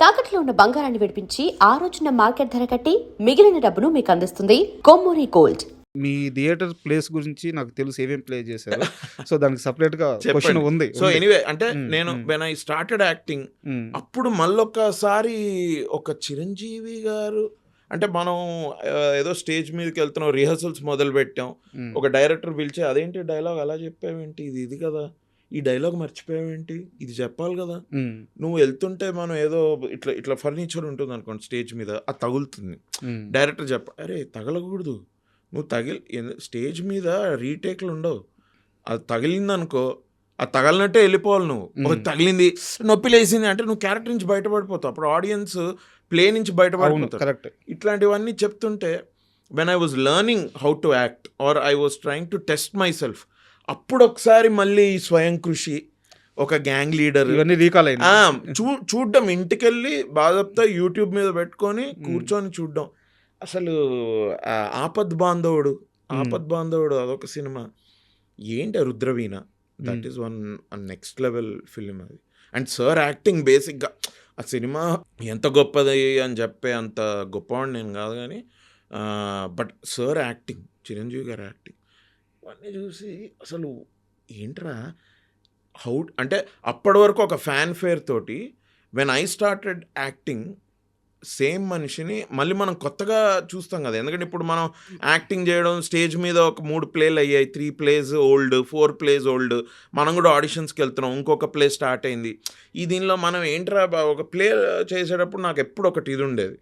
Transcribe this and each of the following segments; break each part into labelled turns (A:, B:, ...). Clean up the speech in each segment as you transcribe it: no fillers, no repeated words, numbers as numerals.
A: తాకట్లో ఉన్న బంగారాన్ని విడిపించి ఆ రోజున మార్కెట్ ధర కట్టి మిగిలిన డబ్బును మీకు అందిస్తుంది కొమ్మూరి గోల్డ్.
B: మీ థియేటర్ ప్లేస్ గురించి నాకు తెలుసు, ఏమేం ప్లే చేశారు. సో దానికి సపరేట్ గా క్వశ్చన్ ఉంది.
C: సో ఎనీవే అంటే నేను వెన్ ఐ స్టార్టెడ్ యాక్టింగ్ అప్పుడు మళ్ళొక్కసారి ఒక చిరంజీవి గారు అంటే మనం ఏదో స్టేజ్ మీదకి వెళ్తున్నాం, రిహర్సల్స్ మొదలు పెట్టాం, ఒక డైరెక్టర్ పిలిచి అదేంటి డైలాగ్ అలా చెప్పావేంటి, ఇది కదా ఈ డైలాగ్ మర్చిపోయావేంటి, ఇది చెప్పాలి కదా, నువ్వు వెళ్తుంటే మనం ఏదో ఇట్లా ఇట్లా ఫర్నిచర్ ఉంటుంది అనుకోండి స్టేజ్ మీద, అది తగులుతుంది, డైరెక్టర్ అరే తగలకూడదు, నువ్వు స్టేజ్ మీద రీటేక్లు ఉండవు, అది తగిలిందనుకో అది తగలినట్టే వెళ్ళిపోవాలి, నువ్వు తగిలింది నొప్పి లేసింది అంటే నువ్వు క్యారెక్టర్ నుంచి బయటపడిపోతావు, అప్పుడు ఆడియన్స్ ప్లే నుంచి బయటపడిపోతారు. ఇట్లాంటివన్నీ చెప్తుంటే when I was learning how to act or I was trying to test myself, అప్పుడు ఒకసారి మళ్ళీ స్వయం కృషి, ఒక గ్యాంగ్ లీడర్
B: ఇవన్నీ రీకాల్ అయినా
C: చూడ్డం, ఇంటికెళ్ళి బాధప్తా యూట్యూబ్ మీద పెట్టుకొని కూర్చొని చూడ్డం. అసలు ఆపద్ బాంధవుడు అదొక సినిమా, ఏంటి Rudraveena, that is one next level film అది. అండ్ సార్ యాక్టింగ్ బేసిక్గా ఆ సినిమా ఎంత గొప్పది అని చెప్పే అంత గొప్పవాడు నేను కాదు కానీ, బట్ సార్ యాక్టింగ్, చిరంజీవి గారు యాక్టింగ్ ఇవన్నీ చూసి అసలు ఏంట్రా అంటే అప్పటి వరకు ఒక ఫ్యాన్ ఫేర్ తోటి when I started acting same మనిషిని మళ్ళీ మనం కొత్తగా చూస్తాం కదా, ఎందుకంటే ఇప్పుడు మనం యాక్టింగ్ చేయడం స్టేజ్ మీద ఒక 3 ప్లేలు అయ్యాయి, 3 ప్లేస్ ఓల్డ్, 4 ప్లేస్ ఓల్డ్, మనం కూడా ఆడిషన్స్కి వెళ్తున్నాం, ఇంకొక ప్లే స్టార్ట్ అయింది. ఈ దీనిలో మనం ఏంట్రా ఒక ప్లే చేసేటప్పుడు నాకు ఎప్పుడు ఒకటి ఇది ఉండేది,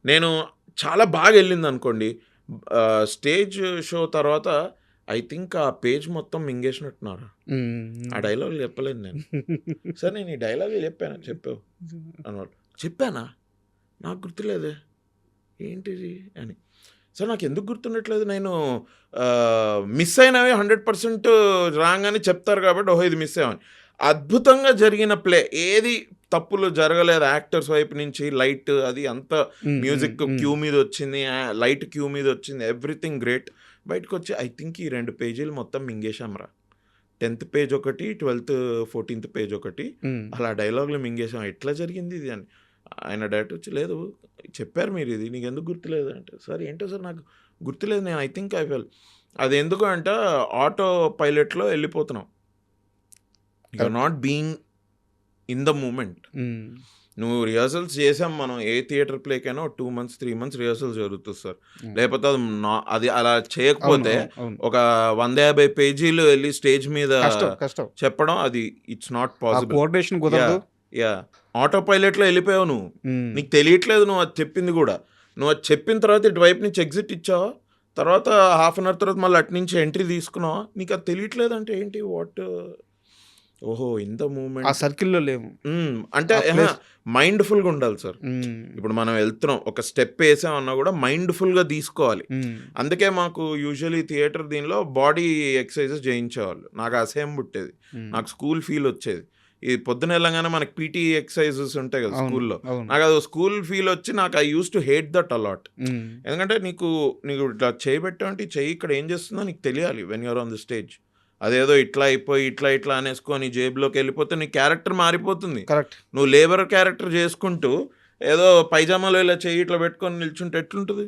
C: నేను చాలా బాగా వెళ్ళింది అనుకోండి స్టేజ్ షో తర్వాత ఐ థింక్ ఆ పేజ్ మొత్తం మింగేసినట్టున్నారు, ఆ డైలాగులు చెప్పలేదు నేను, సార్ నేను ఈ డైలాగులు చెప్పావు అన్నమాట, చెప్పానా నాకు గుర్తులేదే ఏంటిది అని, సార్ నాకు ఎందుకు గుర్తుండట్లేదు, నేను మిస్ అయినవి 100% రాంగ్ అని చెప్తారు కాబట్టి ఓహో ఇది మిస్ అయ్యామని. అద్భుతంగా జరిగిన ప్లే, ఏది తప్పులు జరగలేదు యాక్టర్స్ వైపు నుంచి, లైట్ అది అంత మ్యూజిక్ క్యూ మీద వచ్చింది, లైట్ క్యూ మీద వచ్చింది, ఎవ్రీథింగ్ గ్రేట్. బయటకు వచ్చి ఐ థింక్ ఈ 2 పేజీలు మొత్తం మింగేశాంరా, 10th పేజ్ ఒకటి, 12th 14th పేజ్ ఒకటి, అలా డైలాగులు మింగేశాం, ఎట్లా జరిగింది ఇది అని. ఆయన డైరెక్టర్ వచ్చి లేదు చెప్పారు మీరు ఇది, నీకు ఎందుకు గుర్తులేదు అంటే, సార్ ఏంటో సార్ నాకు గుర్తులేదు, నేను ఐ థింక్ ఐ ఫెల్ అది ఎందుకు అంటే ఆటో పైలట్లో వెళ్ళిపోతున్నాం, you are not being in the moment. నువ్వు రిహర్సల్స్ చేసాం మనం, ఏ థియేటర్ ప్లేకైనా 2 months 3 months రిహర్సల్స్ జరుగుతుంది సార్, లేకపోతే అది అలా చేయకపోతే ఒక 150 పేజీలు వెళ్ళి స్టేజ్ మీద చెప్పడం అది it's not possible. Yeah auto పైలట్లో వెళ్ళిపోయావు నువ్వు, నీకు తెలియట్లేదు నువ్వు అది చెప్పింది కూడా, నువ్వు అది చెప్పిన తర్వాత ఇటువైపు నుంచి ఎగ్జిట్ ఇచ్చావు, తర్వాత హాఫ్ అన్ అవర్ తర్వాత మళ్ళీ అటు నుంచి ఎంట్రీ తీసుకున్నావు, నీకు అది తెలియట్లేదు అంటే ఏంటి వాట్, ఓహో ఇంత మూమెంట్
B: ఆ సర్కిల్లో లేవు
C: అంటే మైండ్ఫుల్గా ఉండాలి సార్. ఇప్పుడు మనం వెళ్తున్నాం ఒక స్టెప్ వేసామన్నా కూడా మైండ్ఫుల్గా తీసుకోవాలి. అందుకే మాకు యూజువలీ థియేటర్ దీనిలో బాడీ ఎక్సర్సైజెస్ చేయించేవాళ్ళు, నాకు అసహ్యం పుట్టేది, నాకు స్కూల్ ఫీల్ వచ్చేది. ఈ పొద్దున వెళ్ళగానే మనకి పీటీ ఎక్సర్సైజెస్ ఉంటాయి కదా స్కూల్లో, నాకు అది స్కూల్ ఫీల్ వచ్చి నాకు I used to hate that a lot. ఎందుకంటే నీకు ఇట్లా చేయబెట్టామంటే చెయ్యి ఇక్కడ ఏం చేస్తుందో నీకు తెలియాలి when you're on the stage. అదేదో ఇట్లా అయిపోయి ఇట్లా అనేసుకొని జేబులోకి వెళ్ళిపోతే నీ క్యారెక్టర్ మారిపోతుంది. నువ్వు లేబర్ క్యారెక్టర్ చేసుకుంటూ ఏదో పైజామాలో ఇలా చెయ్యి ఇట్లా పెట్టుకొని నిల్చుంటే ఎట్లుంటుంది.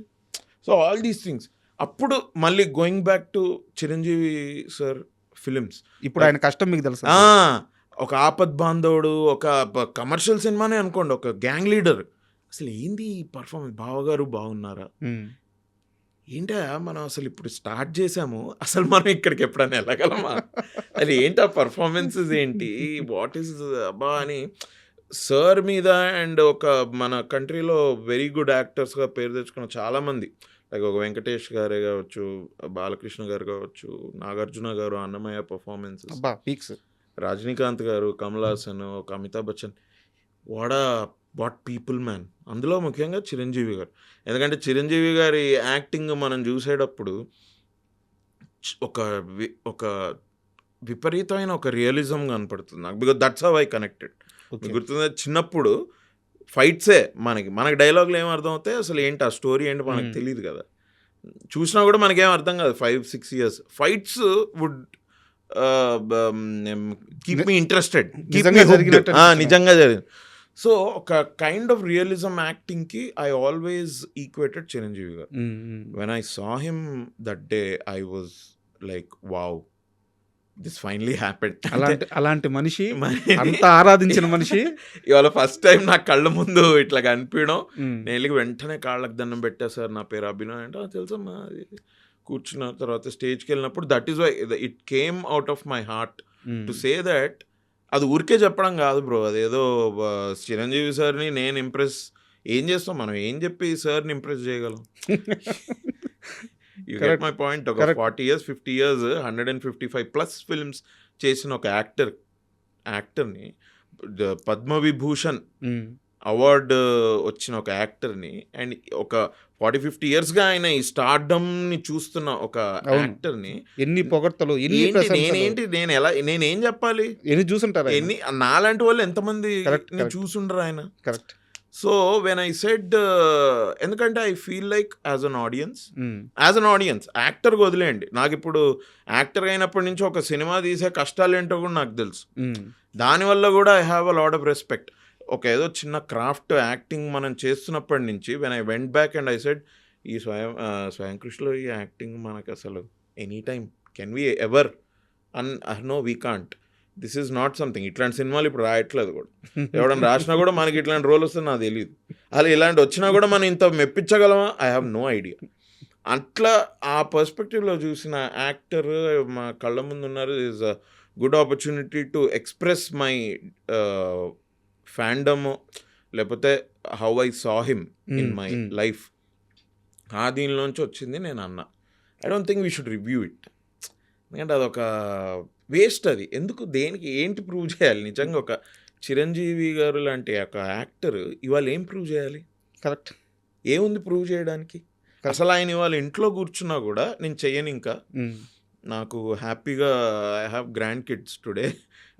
C: So all these things. అప్పుడు మళ్ళీ going back to Chiranjeevi sir films,
B: ఇప్పుడు ఆయన కష్టం మీకు తెలుసు,
C: ఒక ఆపద్ బాంధవుడు, ఒక కమర్షియల్ సినిమానే అనుకోండి, ఒక గ్యాంగ్ లీడర్, అసలు ఏంది పర్ఫార్మెన్స్, బావగారు బాగున్నారా, ఏంటా మనం అసలు ఇప్పుడు స్టార్ట్ చేసాము, అసలు మనం ఇక్కడికి ఎప్పుడైనా వెళ్ళగలమా, అది ఏంటి ఆ పర్ఫార్మెన్సెస్ ఏంటి, వాట్ ఈస్ అబ్బా అని సార్ మీద. అండ్ ఒక మన కంట్రీలో వెరీ గుడ్ యాక్టర్స్గా పేరు తెచ్చుకున్న చాలామంది, లైక్ ఒక వెంకటేష్ గారే కావచ్చు, బాలకృష్ణ గారు కావచ్చు, నాగార్జున గారు అన్నమయ్య పర్ఫార్మెన్సెస్, రజనీకాంత్ గారు, కమల్ హాసన్, ఒక Amitabh Bachchan, what people man. అందులో ముఖ్యంగా చిరంజీవి గారు, ఎందుకంటే చిరంజీవి గారి యాక్టింగ్ మనం చూసేటప్పుడు ఒక విపరీతమైన ఒక రియలిజం కనపడుతుంది నాకు, because that's how I connected. గుర్తుంది చిన్నప్పుడు ఫైట్సే మనకి డైలాగులు ఏం అర్థం అవుతాయి, అసలు ఏంటి ఆ స్టోరీ ఏంటి మనకు తెలియదు కదా, చూసినా కూడా మనకేం అర్థం కాదు. 5-6 years fights would keep me interested, నిజంగా జరిగింది. సో ఒక కైండ్ ఆఫ్ రియలిజం యాక్టింగ్కి I always equated Chiranjeevi garu. When I saw him that day I was like wow, this finally happened.
B: అలాంటి మనిషి, అంత ఆరాధించిన మనిషి
C: ఇవాళ ఫస్ట్ టైం నా కళ్ళ ముందు ఇట్లా కనిపించడం, నేను వెళ్ళి వెంటనే కాళ్ళకి దండం పెట్టా, సార్ నా పేరు అభినవ్ అంటే తెలుసమ్మా. అది కూర్చున్న తర్వాత స్టేజ్కి వెళ్ళినప్పుడు that is why it came out of my heart to say that. అది ఊరికే చెప్పడం కాదు బ్రో, అదేదో చిరంజీవి సార్ని నేను ఇంప్రెస్ ఏం చేస్తాం, మనం ఏం చెప్పి సార్ని ఇంప్రెస్ చేయగలం? You get my point. ఒక 40 years 50 years 155+ ఫిల్మ్స్ చేసిన ఒక యాక్టర్ని పద్మవిభూషణ్ అవార్డు వచ్చిన ఒక యాక్టర్ని, అండ్ ఒక 40-50 yearsగా ఆయన ఈ స్టార్డమ్ని చూస్తున్న ఒక యాక్టర్ని
B: ఎన్ని పొగడ్తలు,
C: నేనేం చెప్పాలి?
B: ఎన్ని చూసుంటారు,
C: నాలాంటి వాళ్ళు ఎంతమంది చూసుండరు ఆయన.
B: Correct.
C: So when I said, ఎందుకంటే I feel like as an audience యాక్టర్గా వదిలేయండి, నాకు ఇప్పుడు యాక్టర్ అయినప్పటి నుంచి ఒక సినిమా తీసే కష్టాలు ఏంటో కూడా నాకు తెలుసు. దానివల్ల కూడా I have a lot of respect. ఒక ఏదో చిన్న క్రాఫ్ట్ యాక్టింగ్ మనం చేస్తున్నప్పటి నుంచి when I went back and I said, ఈ స్వయం కృషిలో ఈ యాక్టింగ్ మనకు అసలు any time can we ever know we can't, this is not something. ఇట్లాంటి సినిమాలు ఇప్పుడు రాయట్లేదు కూడా, ఎవడన్నా రాసినా కూడా మనకి ఇట్లాంటి రోల్ వస్తుంది నాకు తెలియదు. అలా ఇలాంటి వచ్చినా కూడా మనం ఇంత మెప్పించగలమా? I have no idea. అట్లా ఆ పర్స్పెక్టివ్లో చూసిన యాక్టర్ మా కళ్ళ ముందు ఉన్నారు. Is a good opportunity to express my fandom, లేకపోతే how I saw him in my life. ఆ దీనిలోంచి వచ్చింది నేను అన్నా, I don't think we should review it. ఎందుకంటే అదొక వేస్ట్. అది ఎందుకు, దేనికి, ఏంటి ప్రూవ్ చేయాలి? నిజంగా ఒక చిరంజీవి గారు లాంటి ఒక యాక్టర్ ఇవాళ ఏం ప్రూవ్ చేయాలి?
B: కరెక్ట్.
C: ఏముంది ప్రూవ్ చేయడానికి? అసలు ఆయన ఇవాళ ఇంట్లో కూర్చున్నా కూడా నేను చెయ్యను, ఇంకా నాకు హ్యాపీగా I have grand kids today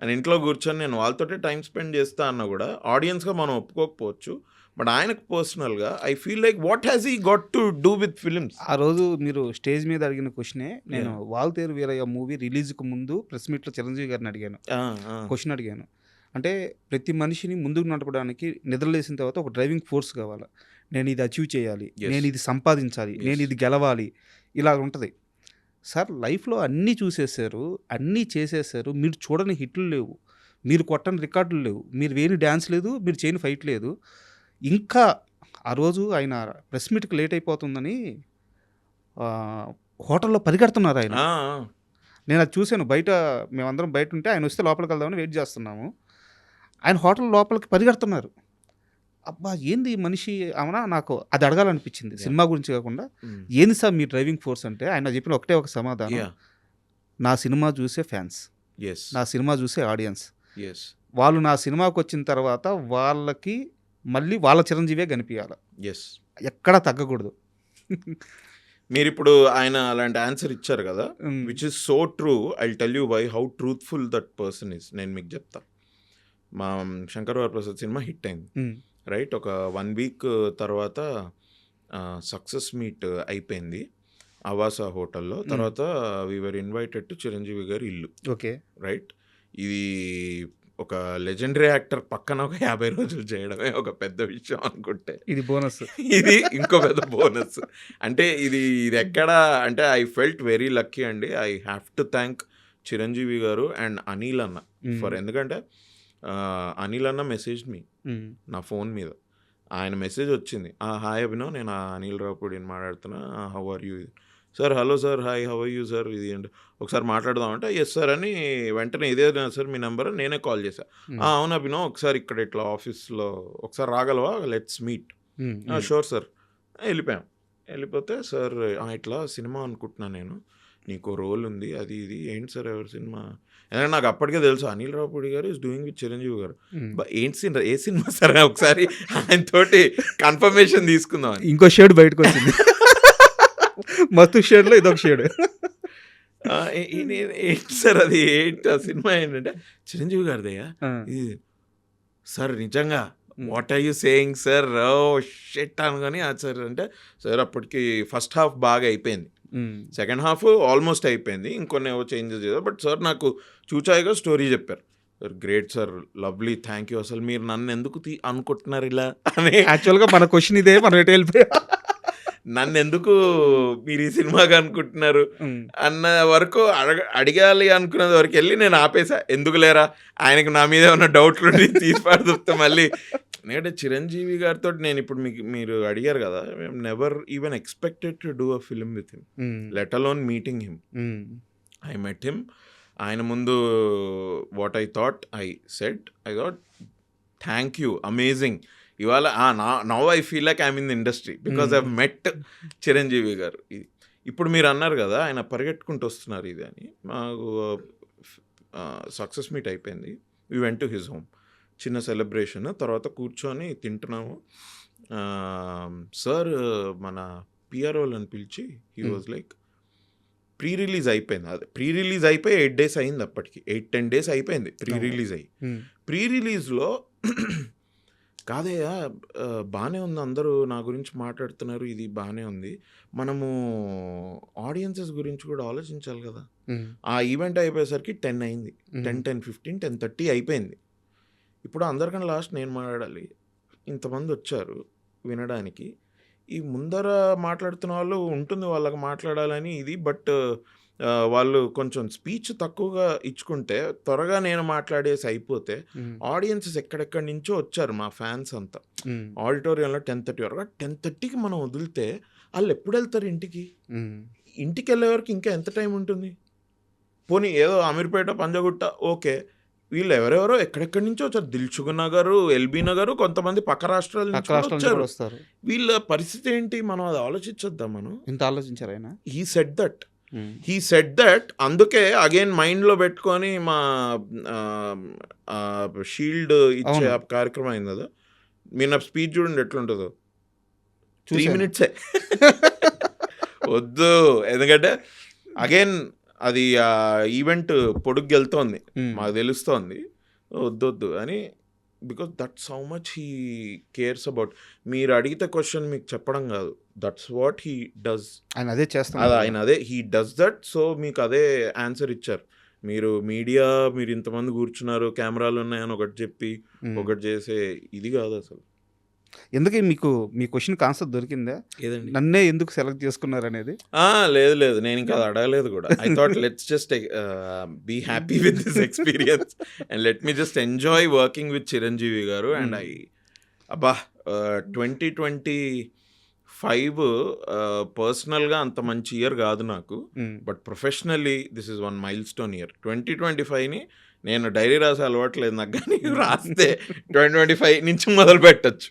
C: అని ఇంట్లో కూర్చొని నేను వాళ్ళతోటే టైం స్పెండ్ చేస్తా అన్నా కూడా ఆడియన్స్గా మనం ఒప్పుకోకపోవచ్చు, బట్ ఆయనకు పర్సనల్గా I feel like what has he got to do with films?
B: ఆ రోజు మీరు స్టేజ్ మీద అడిగిన క్వశ్చనే నేను వాల్తేరు వీరయ్య మూవీ రిలీజ్కి ముందు ప్రెస్ మీట్లో చిరంజీవి గారిని అడిగాను, క్వశ్చన్ అడిగాను. అంటే ప్రతి మనిషిని ముందుకు నడపడానికి నిద్రలేసిన తర్వాత ఒక డ్రైవింగ్ ఫోర్స్ కావాలి, నేను ఇది అచీవ్ చేయాలి, నేను ఇది సంపాదించాలి, నేను ఇది గెలవాలి, ఇలా ఉంటుంది. సార్ లైఫ్లో అన్నీ చూసేసారు, అన్నీ చేసేసారు, మీరు చూడని హిట్లు లేవు, మీరు కొట్టని రికార్డులు లేవు, మీరు వేని డ్యాన్స్ లేదు, మీరు చేయని ఫైట్ లేదు. ఇంకా ఆ రోజు ఆయన ప్రెస్ మీట్కి లేట్ అయిపోతుందని హోటల్లో పరిగెడుతున్నారు ఆయన. నేను అది చూశాను, బయట మేమందరం బయట ఉంటే ఆయన వస్తే లోపలికి వెళ్దామని వెయిట్ చేస్తున్నాము. ఆయన హోటల్ లోపలికి పరిగెడుతున్నారు. అబ్బా ఏంది మనిషి, అవునా, నాకు అది అడగాలనిపించింది సినిమా గురించి కాకుండా. ఏంది సార్ మీ డ్రైవింగ్ ఫోర్స్ అంటే ఆయన చెప్పిన ఒకటే ఒక సమాధానం, నా సినిమా చూసే ఫ్యాన్స్, నా సినిమా చూసే ఆడియన్స్, వాళ్ళు నా సినిమాకి వచ్చిన తర్వాత వాళ్ళకి మళ్ళీ వాళ్ళ చిరంజీవే కనిపించాలి, ఎక్కడా తగ్గకూడదు.
C: మీరు ఇప్పుడు ఆయన అలాంటి ఆన్సర్ ఇచ్చారు కదా, which is so true. I tell you why how truthful that person is. నేను మీకు చెప్తా. మా శంకర్ వరప్రసాద్ సినిమా హిట్ అయింది, రైట్? ఒక 1 week తర్వాత సక్సెస్ మీట్ అయిపోయింది ఆవాస హోటల్లో. తర్వాత వీఆర్ ఇన్వైటెడ్ టు చిరంజీవి గారి ఇల్లు.
B: Okay,
C: right. ఇది ఒక లెజెండరీ యాక్టర్ పక్కన ఒక 50 రోజులు చేయడమే ఒక పెద్ద విషయం అనుకుంటే, ఇది బోనస్, ఇది ఇంకో పెద్ద బోనస్. అంటే ఇది ఎక్కడ అంటే ఐ ఫెల్ట్ వెరీ లక్కీ అండి. I have to thank Chiranjeevi garu and Anil అన్న ఫర్, ఎందుకంటే అనిల్ అన్న మెసేజ్ మీ నా ఫోన్ మీద. ఆయన మెసేజ్ వచ్చింది, హాయ్ అభినవ్, నేను అనిల్ రావుపూడిని మాట్లాడుతున్నా, how are you? Sir hello sir, hi how are you sir, ఇది అంటే ఒకసారి మాట్లాడదామంటే ఎస్ సార్ అని వెంటనే, ఇదే సార్ మీ నెంబర్, నేనే కాల్ చేశా. అవును అభినవ్, ఒకసారి ఇక్కడ ఇట్లా ఆఫీస్లో ఒకసారి రాగలవా, లెట్స్ మీట్. Sure sir. వెళ్ళిపోయాం. వెళ్ళిపోతే సార్ ఇట్లా సినిమా అనుకుంటున్నాను నేను, నీకు రోల్ ఉంది, అది ఇది. ఏంటి సార్ ఎవరి సినిమా? ఎందుకంటే నాకు అప్పటికే తెలుసు అనిల్ రావుపూడి గారు ఈజ్ డూయింగ్ విత్ చిరంజీవి గారు. ఏంటి ఏ సినిమా సార్? ఒకసారి ఆయన తోటి కన్ఫర్మేషన్ తీసుకుందాం.
B: ఇంకో షేడ్ బయటకు వచ్చింది, మస్తు షేడ్లో ఇదొక షేడ్.
C: ఏంటి సార్ అది, ఏంటి ఆ సినిమా ఏంటంటే చిరంజీవి గారిదయ్యా ఇది. సార్ నిజంగా what are you saying sir? Oh shit అనుకొని సార్ అంటే, సార్ అప్పటికి ఫస్ట్ హాఫ్ బాగా అయిపోయింది, సెకండ్ హాఫ్ ఆల్మోస్ట్ అయిపోయింది, ఇంకొన్ని ఏవో చేంజెస్ చేశారు, బట్ సార్ నాకు చూచాయిగా స్టోరీ చెప్పారు. Great sir, lovely, thank you. అసలు మీరు నన్ను ఎందుకు అనుకుంటున్నారు ఇలా అని,
B: యాక్చువల్గా మన క్వశ్చన్ ఇదే, మనం ఎటు వెళ్ళిపోయా.
C: నన్ను ఎందుకు మీరు ఈ సినిమాగా అనుకుంటున్నారు అన్న వరకు అడగాలి అనుకునేది వరకు వెళ్ళి నేను ఆపేసా. ఎందుకు లేరా, ఆయనకు నా మీద ఏమైనా డౌట్లు తీసి పడుతుంటే మళ్ళీ. ఎందుకంటే చిరంజీవి గారితో నేను ఇప్పుడు మీరు అడిగారు కదా, never even expected to do a film with him, let alone meeting him. I met him. ఆయన ముందు what I thought I thought thank you, amazing. ఇవాళ now I feel like I'm in the industry because I met Chiranjeevi garu. ఇప్పుడు మీరు అన్నారు కదా ఆయన పరిగెట్టుకుంటూ వస్తున్నారు ఇది అని. మాకు సక్సెస్ మీట్ అయిపోయింది. We went to his home, చిన్న సెలబ్రేషన్. తర్వాత కూర్చొని తింటున్నాము. సార్ మన పిఆర్ఓలను పిలిచి he was like, pre release అయిపోయింది. అదే ప్రీ రిలీజ్ అయిపోయి 8 days అయింది, అప్పటికి 8-10 days అయిపోయింది ప్రీ రిలీజ్ అయ్యి. ప్రీ రిలీజ్లో కాదయ్యా బాగానే ఉంది, అందరూ నా గురించి మాట్లాడుతున్నారు, ఇది బాగానే ఉంది, మనము ఆడియన్సెస్ గురించి కూడా ఆలోచించాలి కదా. ఆ ఈవెంట్ అయిపోయేసరికి 10 అయింది, 10:15, 10:30 అయిపోయింది. ఇప్పుడు అందరికన్నా లాస్ట్ నేను మాట్లాడాలి. ఇంతమంది వచ్చారు వినడానికి. ఈ ముందర మాట్లాడుతున్న వాళ్ళు ఉంటుంది వాళ్ళకి మాట్లాడాలని ఇది, బట్ వాళ్ళు కొంచెం స్పీచ్ తక్కువగా ఇచ్చుకుంటే త్వరగా నేను మాట్లాడేసి అయిపోతే, ఆడియన్సెస్ ఎక్కడెక్కడి నుంచో వచ్చారు మా ఫ్యాన్స్ అంతా ఆడిటోరియంలో 10:30 వరకు. 10:30కి మనం వదిలితే వాళ్ళు ఎప్పుడు వెళ్తారు ఇంటికి? ఇంటికి వెళ్ళే వరకు ఇంకా ఎంత టైం ఉంటుంది? పోనీ ఏదో అమీర్పేట, పంజగుట్ట ఓకే, వీళ్ళు ఎవరెవరో ఎక్కడెక్కడి నుంచో వచ్చారు. దిల్సుఖ్ నగర్, ఎల్బీ నగర్, కొంతమంది పక్క రాష్ట్రాల నుంచి వచ్చారు. వీళ్ళ పరిస్థితి ఏంటి? మనం అది ఆలోచించొద్దాం. మనం
B: ఇంత ఆలోచించారు ఆయన.
C: హీ సెడ్ దట్ అందుకే అగైన్ మైండ్లో పెట్టుకొని మా షీల్డ్ ఇచ్చే కార్యక్రమం అయింది కదా. మీరు నా స్పీచ్ చూడండి ఎట్లుంటుందో, 3 minutes వద్దు. ఎందుకంటే అగైన్ అది ఈవెంట్ పొడుగు వెళ్తోంది, మాకు తెలుస్తోంది, వద్దొద్దు అని. Because that's how much he cares about. మీరు అడిగితే క్వశ్చన్ మీకు చెప్పడం కాదు, దట్స్ వాట్ హీ డస్.
B: ఆయన అదే చేస్తారు,
C: ఆయన అదే హీ డస్ దట్. సో మీకు అదే ఆన్సర్ ఇచ్చారు. మీరు మీడియా, మీరు ఇంతమంది కూర్చున్నారు, కెమెరాలు ఉన్నాయని ఒకటి చెప్పి ఒకటి చేసే ఇది కాదు అసలు.
B: ఎందుకే మీకు మీ క్వశ్చన్కి ఆన్సర్ దొరికిందా?
C: ఏదండి,
B: నన్నే ఎందుకు సెలెక్ట్ చేసుకున్నారు అనేది?
C: లేదు, నేను ఇంకా అది అడగలేదు కూడా. I thought let's just be happy with this experience and let me just enjoy working with Chiranjeevi garu. And అబ్బా 2025 పర్సనల్గా అంత మంచి ఇయర్ కాదు నాకు, but professionally this is 1 milestone year. 2025ని నేను డైరీ రాసే అలవాట్లేదు నాకు, కానీ రాస్తే 2025 నుంచి మొదలు పెట్టచ్చు.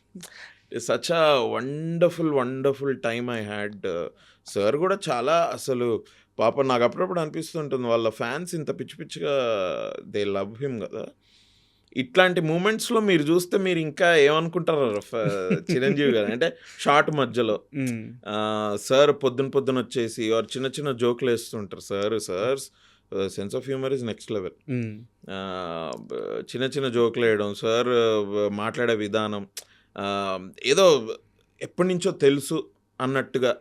C: Such a wonderful time I had. Sir కూడా చాలా అసలు పాప నాకు అప్పుడప్పుడు అనిపిస్తుంటుంది, వాళ్ళ ఫ్యాన్స్ ఇంత పిచ్చిగా దే లవ్ హిమ్ కదా. ఇట్లాంటి మూమెంట్స్లో మీరు చూస్తే మీరు ఇంకా ఏమనుకుంటారు చిరంజీవి గారు అంటే, షార్ట్ మధ్యలో సార్ పొద్దున వచ్చేసి చిన్న జోకులు వేస్తుంటారు. Sir sense of humour is next level. చిన్న జోకులు వేయడం, సార్ మాట్లాడే విధానం ఏదో ఎప్పటి నుంచో తెలుసు అన్నట్టుగా.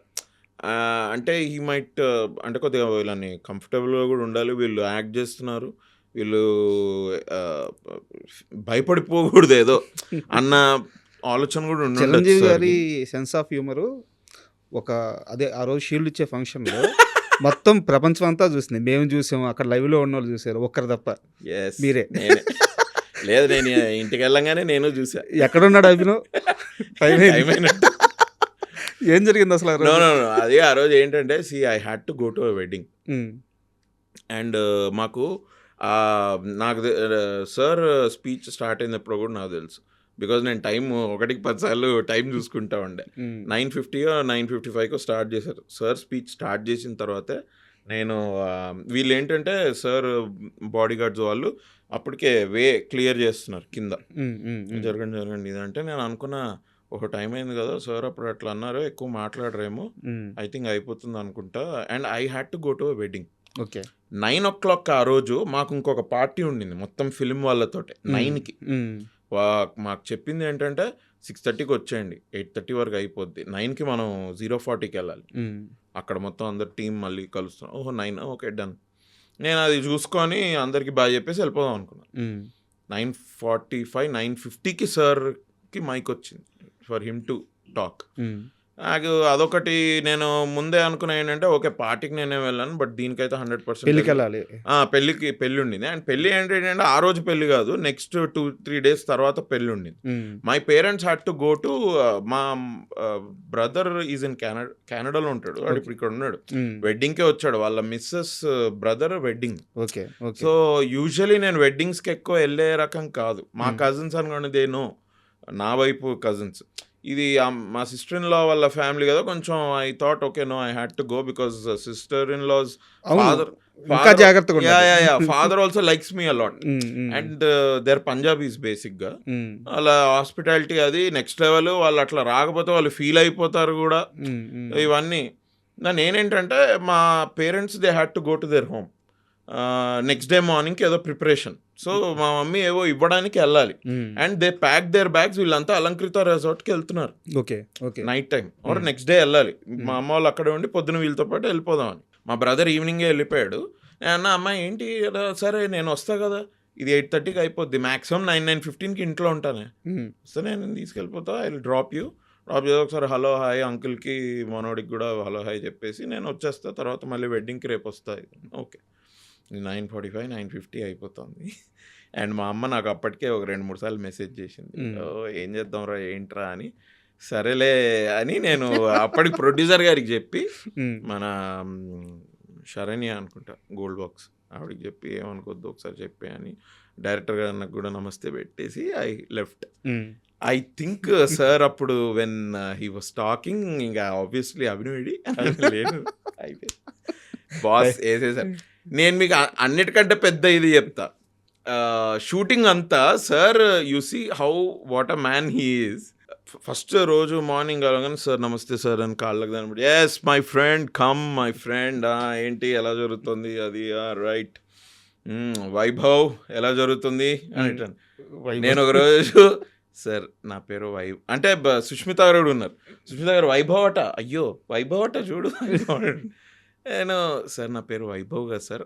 C: అంటే ఈ మైట్ అంటే కొద్దిగా వీళ్ళని కంఫర్టబుల్గా కూడా ఉండాలి, వీళ్ళు యాక్ట్ చేస్తున్నారు, వీళ్ళు భయపడిపోకూడదు ఏదో అన్న ఆలోచన కూడా ఉండాలి.
B: చిరంజీవి గారి సెన్స్ ఆఫ్ హ్యూమరు అదే ఆ రోజు షీల్డ్ ఇచ్చే ఫంక్షన్లో మొత్తం ప్రపంచం అంతా చూసింది. మేము చూసాము, అక్కడ లైవ్లో ఉన్న వాళ్ళు చూసారు, ఒక్కరు తప్ప. మీరే
C: లేదు, నేను ఇంటికి వెళ్ళంగానే నేను చూసా.
B: ఎక్కడున్నాడు అభినవ్? ఏం జరిగింది అసలు?
C: అది ఆ రోజు ఏంటంటే, I had to go to a wedding. And నాకు సార్ స్పీచ్ స్టార్ట్ అయినప్పుడు కూడా నాకు తెలుసు, బికాజ్ నేను టైం 1-10 సార్లు టైం చూసుకుంటా ఉండే. 9:50 9:55 స్టార్ట్ చేశారు. సార్ స్పీచ్ స్టార్ట్ చేసిన తర్వాతే నేను వీళ్ళు ఏంటంటే సార్ బాడీ గార్డ్స్ వాళ్ళు అప్పటికే క్లియర్ చేస్తున్నారు కింద, జరగండి ఇదంటే నేను అనుకున్నా, ఒక టైం అయింది కదా సార్ అప్పుడు అట్లా అన్నారు, ఎక్కువ మాట్లాడరేమో, ఐ థింక్ అయిపోతుంది అనుకుంటా. And I had to go to a wedding. 9 o'clock ఆ రోజు మాకు ఇంకొక పార్టీ ఉండింది మొత్తం ఫిల్మ్ వాళ్ళతోటి. 9కి మాకు చెప్పింది ఏంటంటే 6:30కి వచ్చేయండి, 8:30 వరకు అయిపోద్ది, 9కి మనం 0:40కి వెళ్ళాలి. అక్కడ మొత్తం అందరు టీం మళ్ళీ కలుస్తున్నాం. 9 ఓకే డన్. నేను అది చూసుకొని అందరికి బాగా చెప్పేసి వెళ్ళిపోదాం అనుకున్నాను. 9:45 9:50కి సార్కి మైక్ వచ్చింది ఫర్ హిమ్ టు టాక్. నాకు అదొకటి నేను ముందే అనుకున్నా ఏంటంటే ఓకే పార్టీకి నేనే వెళ్ళాను, బట్ దీనికైతే 100%
B: పెళ్ళికి వెళ్ళాలి.
C: పెళ్ళి ఉండింది. అండ్ పెళ్ళి ఏంటంటే ఆ రోజు పెళ్ళి కాదు, నెక్స్ట్ 2-3 days తర్వాత పెళ్ళి ఉండింది. My parents had to go to, మా బ్రదర్ ఈజ్ ఇన్ కెనడాలో ఉంటాడు, వాడు ఇప్పుడు ఇక్కడ ఉన్నాడు, వెడ్డింగ్కే వచ్చాడు, వాళ్ళ missus brother wedding.
B: Okay.
C: So usually నేను వెడ్డింగ్స్కి ఎక్కువ వెళ్ళే రకం కాదు. మా కజిన్స్ అనుకోండి దే నో, నా వైపు కజిన్స్. ఇది మా సిస్టర్ ఇన్ లా వాళ్ళ ఫ్యామిలీ కదా, కొంచెం I thought okay no I had to go because sister in law's father also likes me a lot and they're Punjabis basic గా. అలా హాస్పిటాలిటీ అది నెక్స్ట్ లెవెల్. వాళ్ళు అట్లా రాకపోతే వాళ్ళు ఫీల్ అయిపోతారు కూడా. ఇవన్నీ నేనేంటంటే మా parents they had to go to their home next day మార్నింగ్కి ఏదో ప్రిపరేషన్. సో మా మమ్మీ ఏవో ఇవ్వడానికి వెళ్ళాలి and they pack their bags. వీళ్ళంతా అలంకృత రిసార్ట్కి వెళ్తున్నారు night time or next day వెళ్ళాలి. మా అమ్మ వాళ్ళు అక్కడే ఉండి పొద్దున వీళ్ళతో పాటు వెళ్ళిపోదామని. మా బ్రదర్ ఈవినింగే వెళ్ళిపోయాడు. నేను అమ్మ ఏంటి సరే నేను వస్తా కదా, ఇది 8:30కి అయిపోద్ది, మ్యాక్సిమం 9-9:15కి ఇంట్లో ఉంటాను, సో నేను తీసుకెళ్ళిపోతా, ఐ విల్ డ్రాప్ యూ చేసి ఒకసారి హలో హాయ్ అంకుల్కి మనోడికి కూడా హలో హాయ్ చెప్పేసి నేను వచ్చేస్తా, తర్వాత మళ్ళీ వెడ్డింగ్కి రేపు వస్తాయి. ఓకే 9:45 9:50 అయిపోతుంది. అండ్ మా అమ్మ నాకు అప్పటికే ఒక 2-3 సార్లు మెసేజ్ చేసింది, ఏం చేద్దాంరా ఏంట్రా అని. సరేలే అని నేను అప్పటికి ప్రొడ్యూసర్ గారికి చెప్పి, మన శరణ్య అనుకుంటా గోల్డ్ బాక్స్, ఆవిడకి చెప్పి ఏమనుకోద్దు ఒకసారి చెప్పి అని డైరెక్టర్ గారు నాకు కూడా నమస్తే పెట్టేసి I left. I think sir అప్పుడు వెన్ హీ వాస్ టాకింగ్ ఇంకా ఆబ్వియస్లీ అభినయుడి లేదు అయిపోయింది, బాస్ వేసేసారు. నేను మీకు అన్నిటికంటే పెద్ద ఇది చెప్తా, షూటింగ్ అంతా sir you see how what a man he is. First రోజు మార్నింగ్ అలాగానే సార్ నమస్తే సార్ అని కాళ్ళకి దాని yes my friend come my friend, ఏంటి ఎలా జరుగుతుంది అది రైట్, వైభవ్ ఎలా జరుగుతుంది అని. నేను ఒక రోజు సార్ నా పేరు అంటే సుష్మిత గారు కూడా ఉన్నారు, సుష్మిత గారు వైభవ్ అట, అయ్యో వైభవ్ అట చూడు. నేను సార్ నా పేరు వైభవ్ కదా సార్,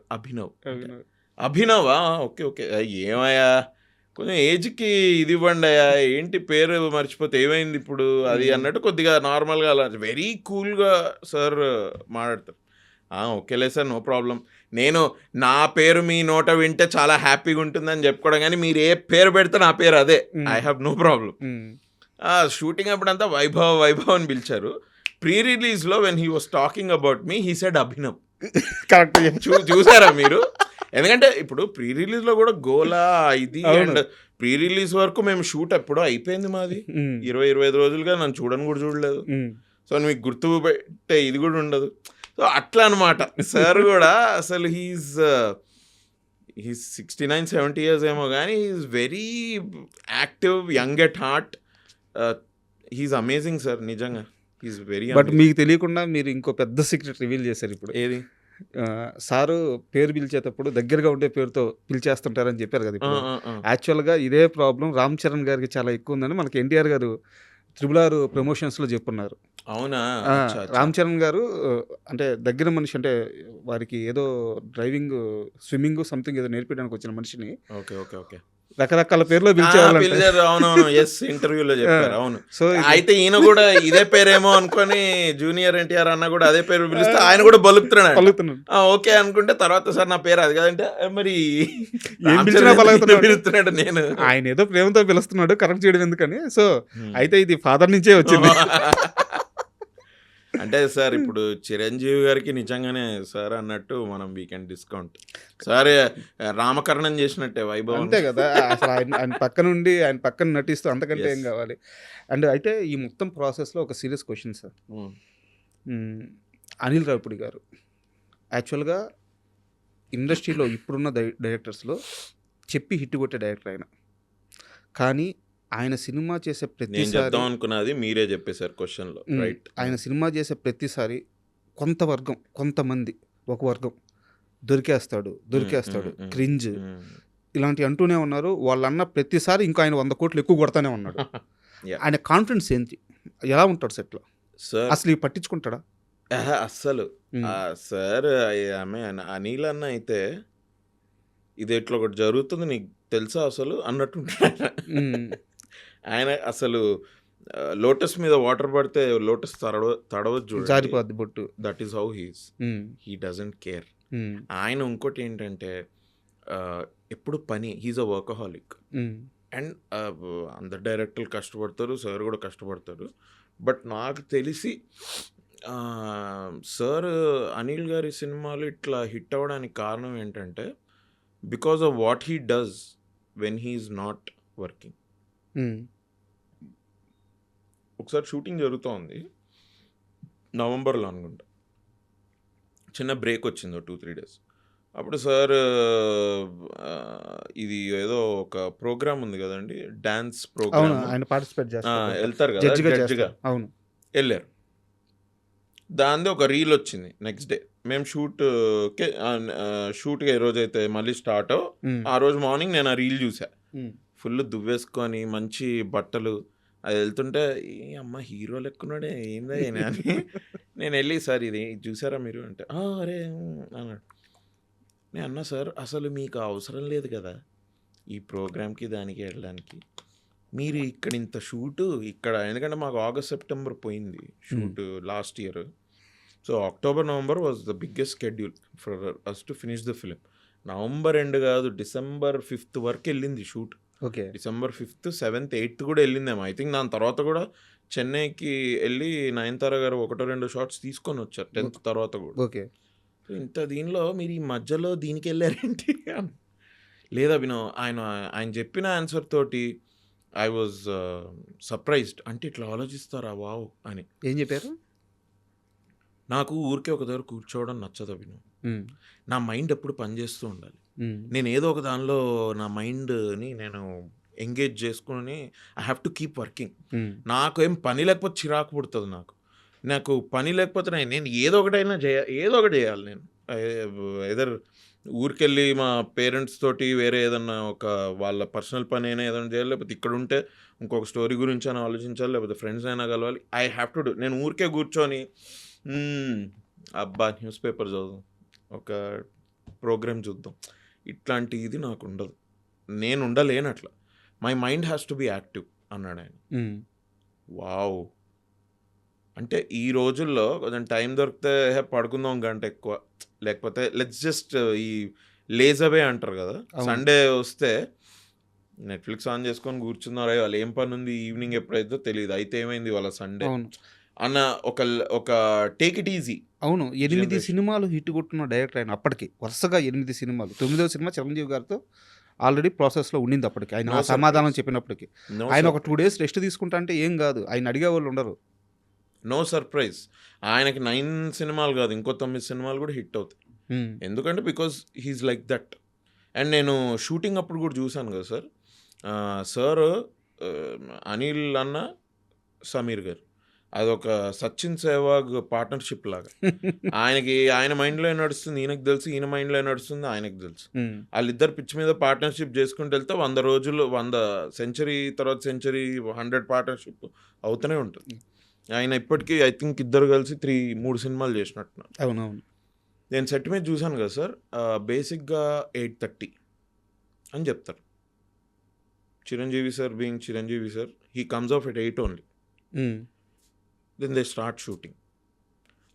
C: అభినవా ఓకే ఓకే ఏమయ్యా కొంచెం ఏజ్కి ఇది ఇవ్వండి అయ్యా, ఏంటి పేరు మర్చిపోతే ఏమైంది ఇప్పుడు అది అన్నట్టు కొద్దిగా నార్మల్గా అలా వెరీ కూల్గా సార్ మాట్లాడతారు. ఓకేలే సార్ నో ప్రాబ్లం, నేను నా పేరు మీ నోట వింటే చాలా హ్యాపీగా ఉంటుందని చెప్పుకోవడం, కానీ మీరు ఏ పేరు పెడితే నా పేరు అదే, I have no problem. Shooting అప్పుడంతా వైభవ్ వైభవ్ అని పిలిచారు. ప్రీ రిలీజ్లో when he was talking about me he said Abhinav.
B: Correct
C: చూసారా మీరు? ఎందుకంటే ఇప్పుడు ప్రీ రిలీజ్లో కూడా గోలా ఇది అండ్ ప్రీ రిలీజ్ వరకు మేము షూట్ ఎప్పుడో అయిపోయింది మాది, 20-25 రోజులుగా నన్ను చూడని కూడా చూడలేదు. సో మీకు గుర్తు పెట్టే ఇది కూడా ఉండదు. సో అట్లా అనమాట సార్ కూడా. అసలు హీస్ 69-70 years ఏమో కానీ he's very active, young at heart, he's amazing sir నిజంగా.
B: బట్ మీకు తెలియకుండా మీరు ఇంకో పెద్ద సీక్రెట్ రివీల్ చేశారు ఇప్పుడు.
C: ఏది?
B: సారు పేరు పిలిచేటప్పుడు దగ్గరగా ఉండే పేరుతో పిలిచేస్తుంటారని చెప్పారు కదా. ఇప్పుడు యాక్చువల్గా ఇదే ప్రాబ్లం రామ్ చరణ్ గారికి చాలా ఎక్కువ ఉందని మనకి ఎన్టీఆర్ గారు RRR ప్రమోషన్స్లో చెప్పున్నారు.
C: అవునా?
B: రామ్ చరణ్ గారు అంటే దగ్గర మనిషి, అంటే వారికి ఏదో డ్రైవింగ్ స్విమ్మింగ్ సంథింగ్ ఏదో నేర్పించడానికి వచ్చిన మనిషిని
C: ఓకే ఓకే ఓకే
B: రకరకాల పేర్లో పిలిచేవాళ్ళు.
C: అవునవును, ఎస్ ఇంటర్వ్యూలో చెప్పారు. అవును. సో అయితే ఈయన కూడా ఇదే పేరేమో అనుకొని జూనియర్ ఎన్టీఆర్ అన్న కూడా అదే పేరు పిలిస్తే ఆయన కూడా బలుపుతున్నాడు. ఓకే అనుకుంటే తర్వాత సార్ నా పేరు అది కదంటే మరి
B: ఏం పిలుస్తున్నాడు,
C: నేను
B: ఆయన ఏదో ప్రేమతో పిలుస్తున్నాడు కరెక్ట్ చేయడం ఎందుకని. సో అయితే ఇది ఫాదర్ నుంచే వచ్చింది.
C: అంటే సార్ ఇప్పుడు చిరంజీవి గారికి నిజంగానే సార్ అన్నట్టు మనం వీకెండ్ డిస్కౌంట్ సార్ రామకరణం చేసినట్టే వైభవ్,
B: అంతే కదా. అసలు ఆయన పక్కన నటిస్తూ అంతకంటే ఏం కావాలి. అండ్ అయితే ఈ మొత్తం ప్రాసెస్లో ఒక serious question sir. Anil Ravipudi గారు యాక్చువల్గా ఇండస్ట్రీలో ఇప్పుడున్న డైరెక్టర్స్లో చెప్పి హిట్ కొట్టే డైరెక్టర్ ఆయన, కానీ ఆయన సినిమా చేసే ప్రతిసారి
C: అనుకున్నది మీరే చెప్పేశారు క్వశ్చన్లో, రైట్?
B: ఆయన సినిమా చేసే ప్రతిసారి కొంతమంది ఒక వర్గం దొరికేస్తాడు క్రింజ్ ఇలాంటి అంటూనే ఉన్నారు. వాళ్ళన్న ప్రతిసారి ఇంకా ఆయన 100 కోట్లు ఎక్కువ కొడతానే ఉన్నాడు. ఆయన కాన్ఫిడెన్స్ ఏంటి, ఎలా ఉంటాడు సెట్లో, అసలు ఇవి పట్టించుకుంటాడా?
C: అస్సలు సార్ ఆమె అనిల్ అన్న అయితే ఇది ఇట్లా ఒకటి జరుగుతుంది నీకు తెలుసా అసలు అన్నట్టుంటాడు ఆయన. అసలు లోటస్ మీద వాటర్ పడితే లోటస్ తడవచ్చు,
B: జారిపోద్ది బొట్టు.
C: That is how he doesn't care. ఆయన ఇంకోటి ఏంటంటే ఎప్పుడు పని, హీజ్ అ వర్కహాలిక్. అండ్ అందరు డైరెక్టర్లు కష్టపడతారు, సార్ కూడా కష్టపడతారు. బట్ నాకు తెలిసి సార్ అనిల్ గారి సినిమాలు ఇట్లా హిట్ అవ్వడానికి కారణం ఏంటంటే because of what he does when he's not working. ఒకసారి షూటింగ్ జరుగుతోంది నవంబర్లో అనుకుంటా, చిన్న బ్రేక్ వచ్చింది 2-3 days. అప్పుడు సార్ ఇది ఏదో ఒక ప్రోగ్రామ్ ఉంది కదండి, డాన్స్ ప్రోగ్రామ్,
B: ఆయన పార్టిసిపేట్ చేస్తారు,
C: వెళ్తారు కదా జడ్జిగా.
B: అవును,
C: వెళ్ళారు. దాంతో ఒక రీల్ వచ్చింది నెక్స్ట్ డే. మేము షూట్కి ఏ రోజైతే మళ్ళీ స్టార్ట్ ఆ రోజు మార్నింగ్ నేను ఆ రీల్ చూసా. ఫుల్ దువ్వేసుకొని మంచి బట్టలు అది వెళ్తుంటే ఏ అమ్మ హీరో లెక్కున్నాడే ఏందా అని నేను వెళ్ళి సార్ ఇది చూసారా మీరు అంటే అరే అన్నాడు. నేను అన్నా సార్ అసలు మీకు అవసరం లేదు కదా ఈ ప్రోగ్రామ్కి దానికి వెళ్ళడానికి, మీరు ఇక్కడ ఇంత షూటు ఇక్కడ, ఎందుకంటే మాకు August September పోయింది shoot last year. So October November was the biggest schedule for us to finish the film. November end కాదు, December 5th వరకు వెళ్ళింది shoot.
B: Okay,
C: December 5th, 7th, 8th కూడా వెళ్ళిందేమో ఐ థింక్. దాని తర్వాత కూడా చెన్నైకి వెళ్ళి నయనతార గారు 1-2 షాట్స్ తీసుకొని వచ్చారు 10th తర్వాత కూడా.
B: ఓకే,
C: ఇంత దీనిలో మీరు ఈ మధ్యలో దీనికి వెళ్ళారేంటి లేదా ఆయన చెప్పిన ఆన్సర్ తోటి ఐ వాజ్ సర్ప్రైజ్డ్. అంటే ఇట్లా ఆలోచిస్తారా వావ్ అని.
B: ఏం చెప్పారు?
C: నాకు ఊరికే ఒక దగ్గర కూర్చోవడం నచ్చదు అభినవ్. నా మైండ్ ఎప్పుడు పనిచేస్తూ ఉండాలి. నేను ఏదో ఒక దానిలో నా మైండ్ని నేను ఎంగేజ్ చేసుకుని I have to keep working. నాకు ఏం పని లేకపోతే చిరాకు పుడుతుంది. నాకు పని లేకపోతే నేను ఏదో ఒకటి చేయాలి. నేను ఎదర్ ఊరికెళ్ళి మా పేరెంట్స్ తోటి వేరే ఏదన్నా ఒక వాళ్ళ పర్సనల్ పని అయినా ఏదైనా చేయాలి, లేకపోతే ఇక్కడ ఉంటే ఇంకొక స్టోరీ గురించి అయినా ఆలోచించాలి, లేకపోతే ఫ్రెండ్స్ అయినా కలవాలి. I have to do. నేను ఊరికే కూర్చొని అబ్బా న్యూస్ పేపర్ చదువుదాం, ఒక ప్రోగ్రామ్ చూద్దాం, ఇట్లాంటి ఇది నాకు ఉండదు. నేను ఉండలేను అట్లా. My mind has to be active అన్నాడు ఆయన. వావ్. అంటే ఈ రోజుల్లో కొంచెం టైం దొరికితే పడుకుందాం గంట ఎక్కువ, లేకపోతే లెట్స్ జస్ట్ ఈ లేజవే అంటారు కదా, సండే వస్తే నెట్ఫ్లిక్స్ ఆన్ చేసుకొని కూర్చున్నారు, వాళ్ళు ఏం పని ఉంది ఈవినింగ్ ఎప్పుడైతే తెలియదు, అయితే ఏమైంది వాళ్ళ సండే అన్న ఒక టేక్ ఇట్ ఈజీ.
B: అవును, 8 సినిమాలు హిట్ కొట్టున్న డైరెక్టర్ ఆయన. అప్పటికి వరుసగా 8 సినిమాలు, 9వ సినిమా చిరంజీవి గారితో ఆల్రెడీ ప్రాసెస్లో ఉండింది. అప్పటికి ఆయన సమాధానం చెప్పినప్పటికీ ఆయన ఒక 2 days రెస్ట్ తీసుకుంటా అంటే ఏం కాదు, ఆయన అడిగే వాళ్ళు ఉండరు.
C: No surprise. ఆయనకి 9 సినిమాలు కాదు, ఇంకో 9 సినిమాలు కూడా హిట్ అవుతాయి. ఎందుకంటే because he's like that. And నేను షూటింగ్ అప్పుడు కూడా చూశాను కదా సార్, సార్ అనిల్ అన్న సమీర్ గారు అదొక సచిన్ సెహ్వాగ్ పార్ట్నర్షిప్ లాగా. ఆయన మైండ్లో నడుస్తుంది ఈయనకు తెలుసు, ఈయన మైండ్లో నడుస్తుంది ఆయనకు తెలుసు. వాళ్ళిద్దరు పిచ్ మీద పార్ట్నర్షిప్ చేసుకుంటూ వెళ్తే 100 రోజులు 100 సెంచరీ తర్వాత సెంచరీ 100 పార్ట్నర్షిప్ అవుతూనే ఉంటుంది. ఆయన ఇప్పటికీ ఐ థింక్ ఇద్దరు కలిసి 3 సినిమాలు చేసినట్టున్నారు.
B: అవునవును.
C: నేను సెట్ మీద చూశాను కదా సార్, బేసిక్గా 8:30 అని చెప్తారు. Chiranjeevi sir being Chiranjeevi sir, he comes off at 8 only. Then they start shooting.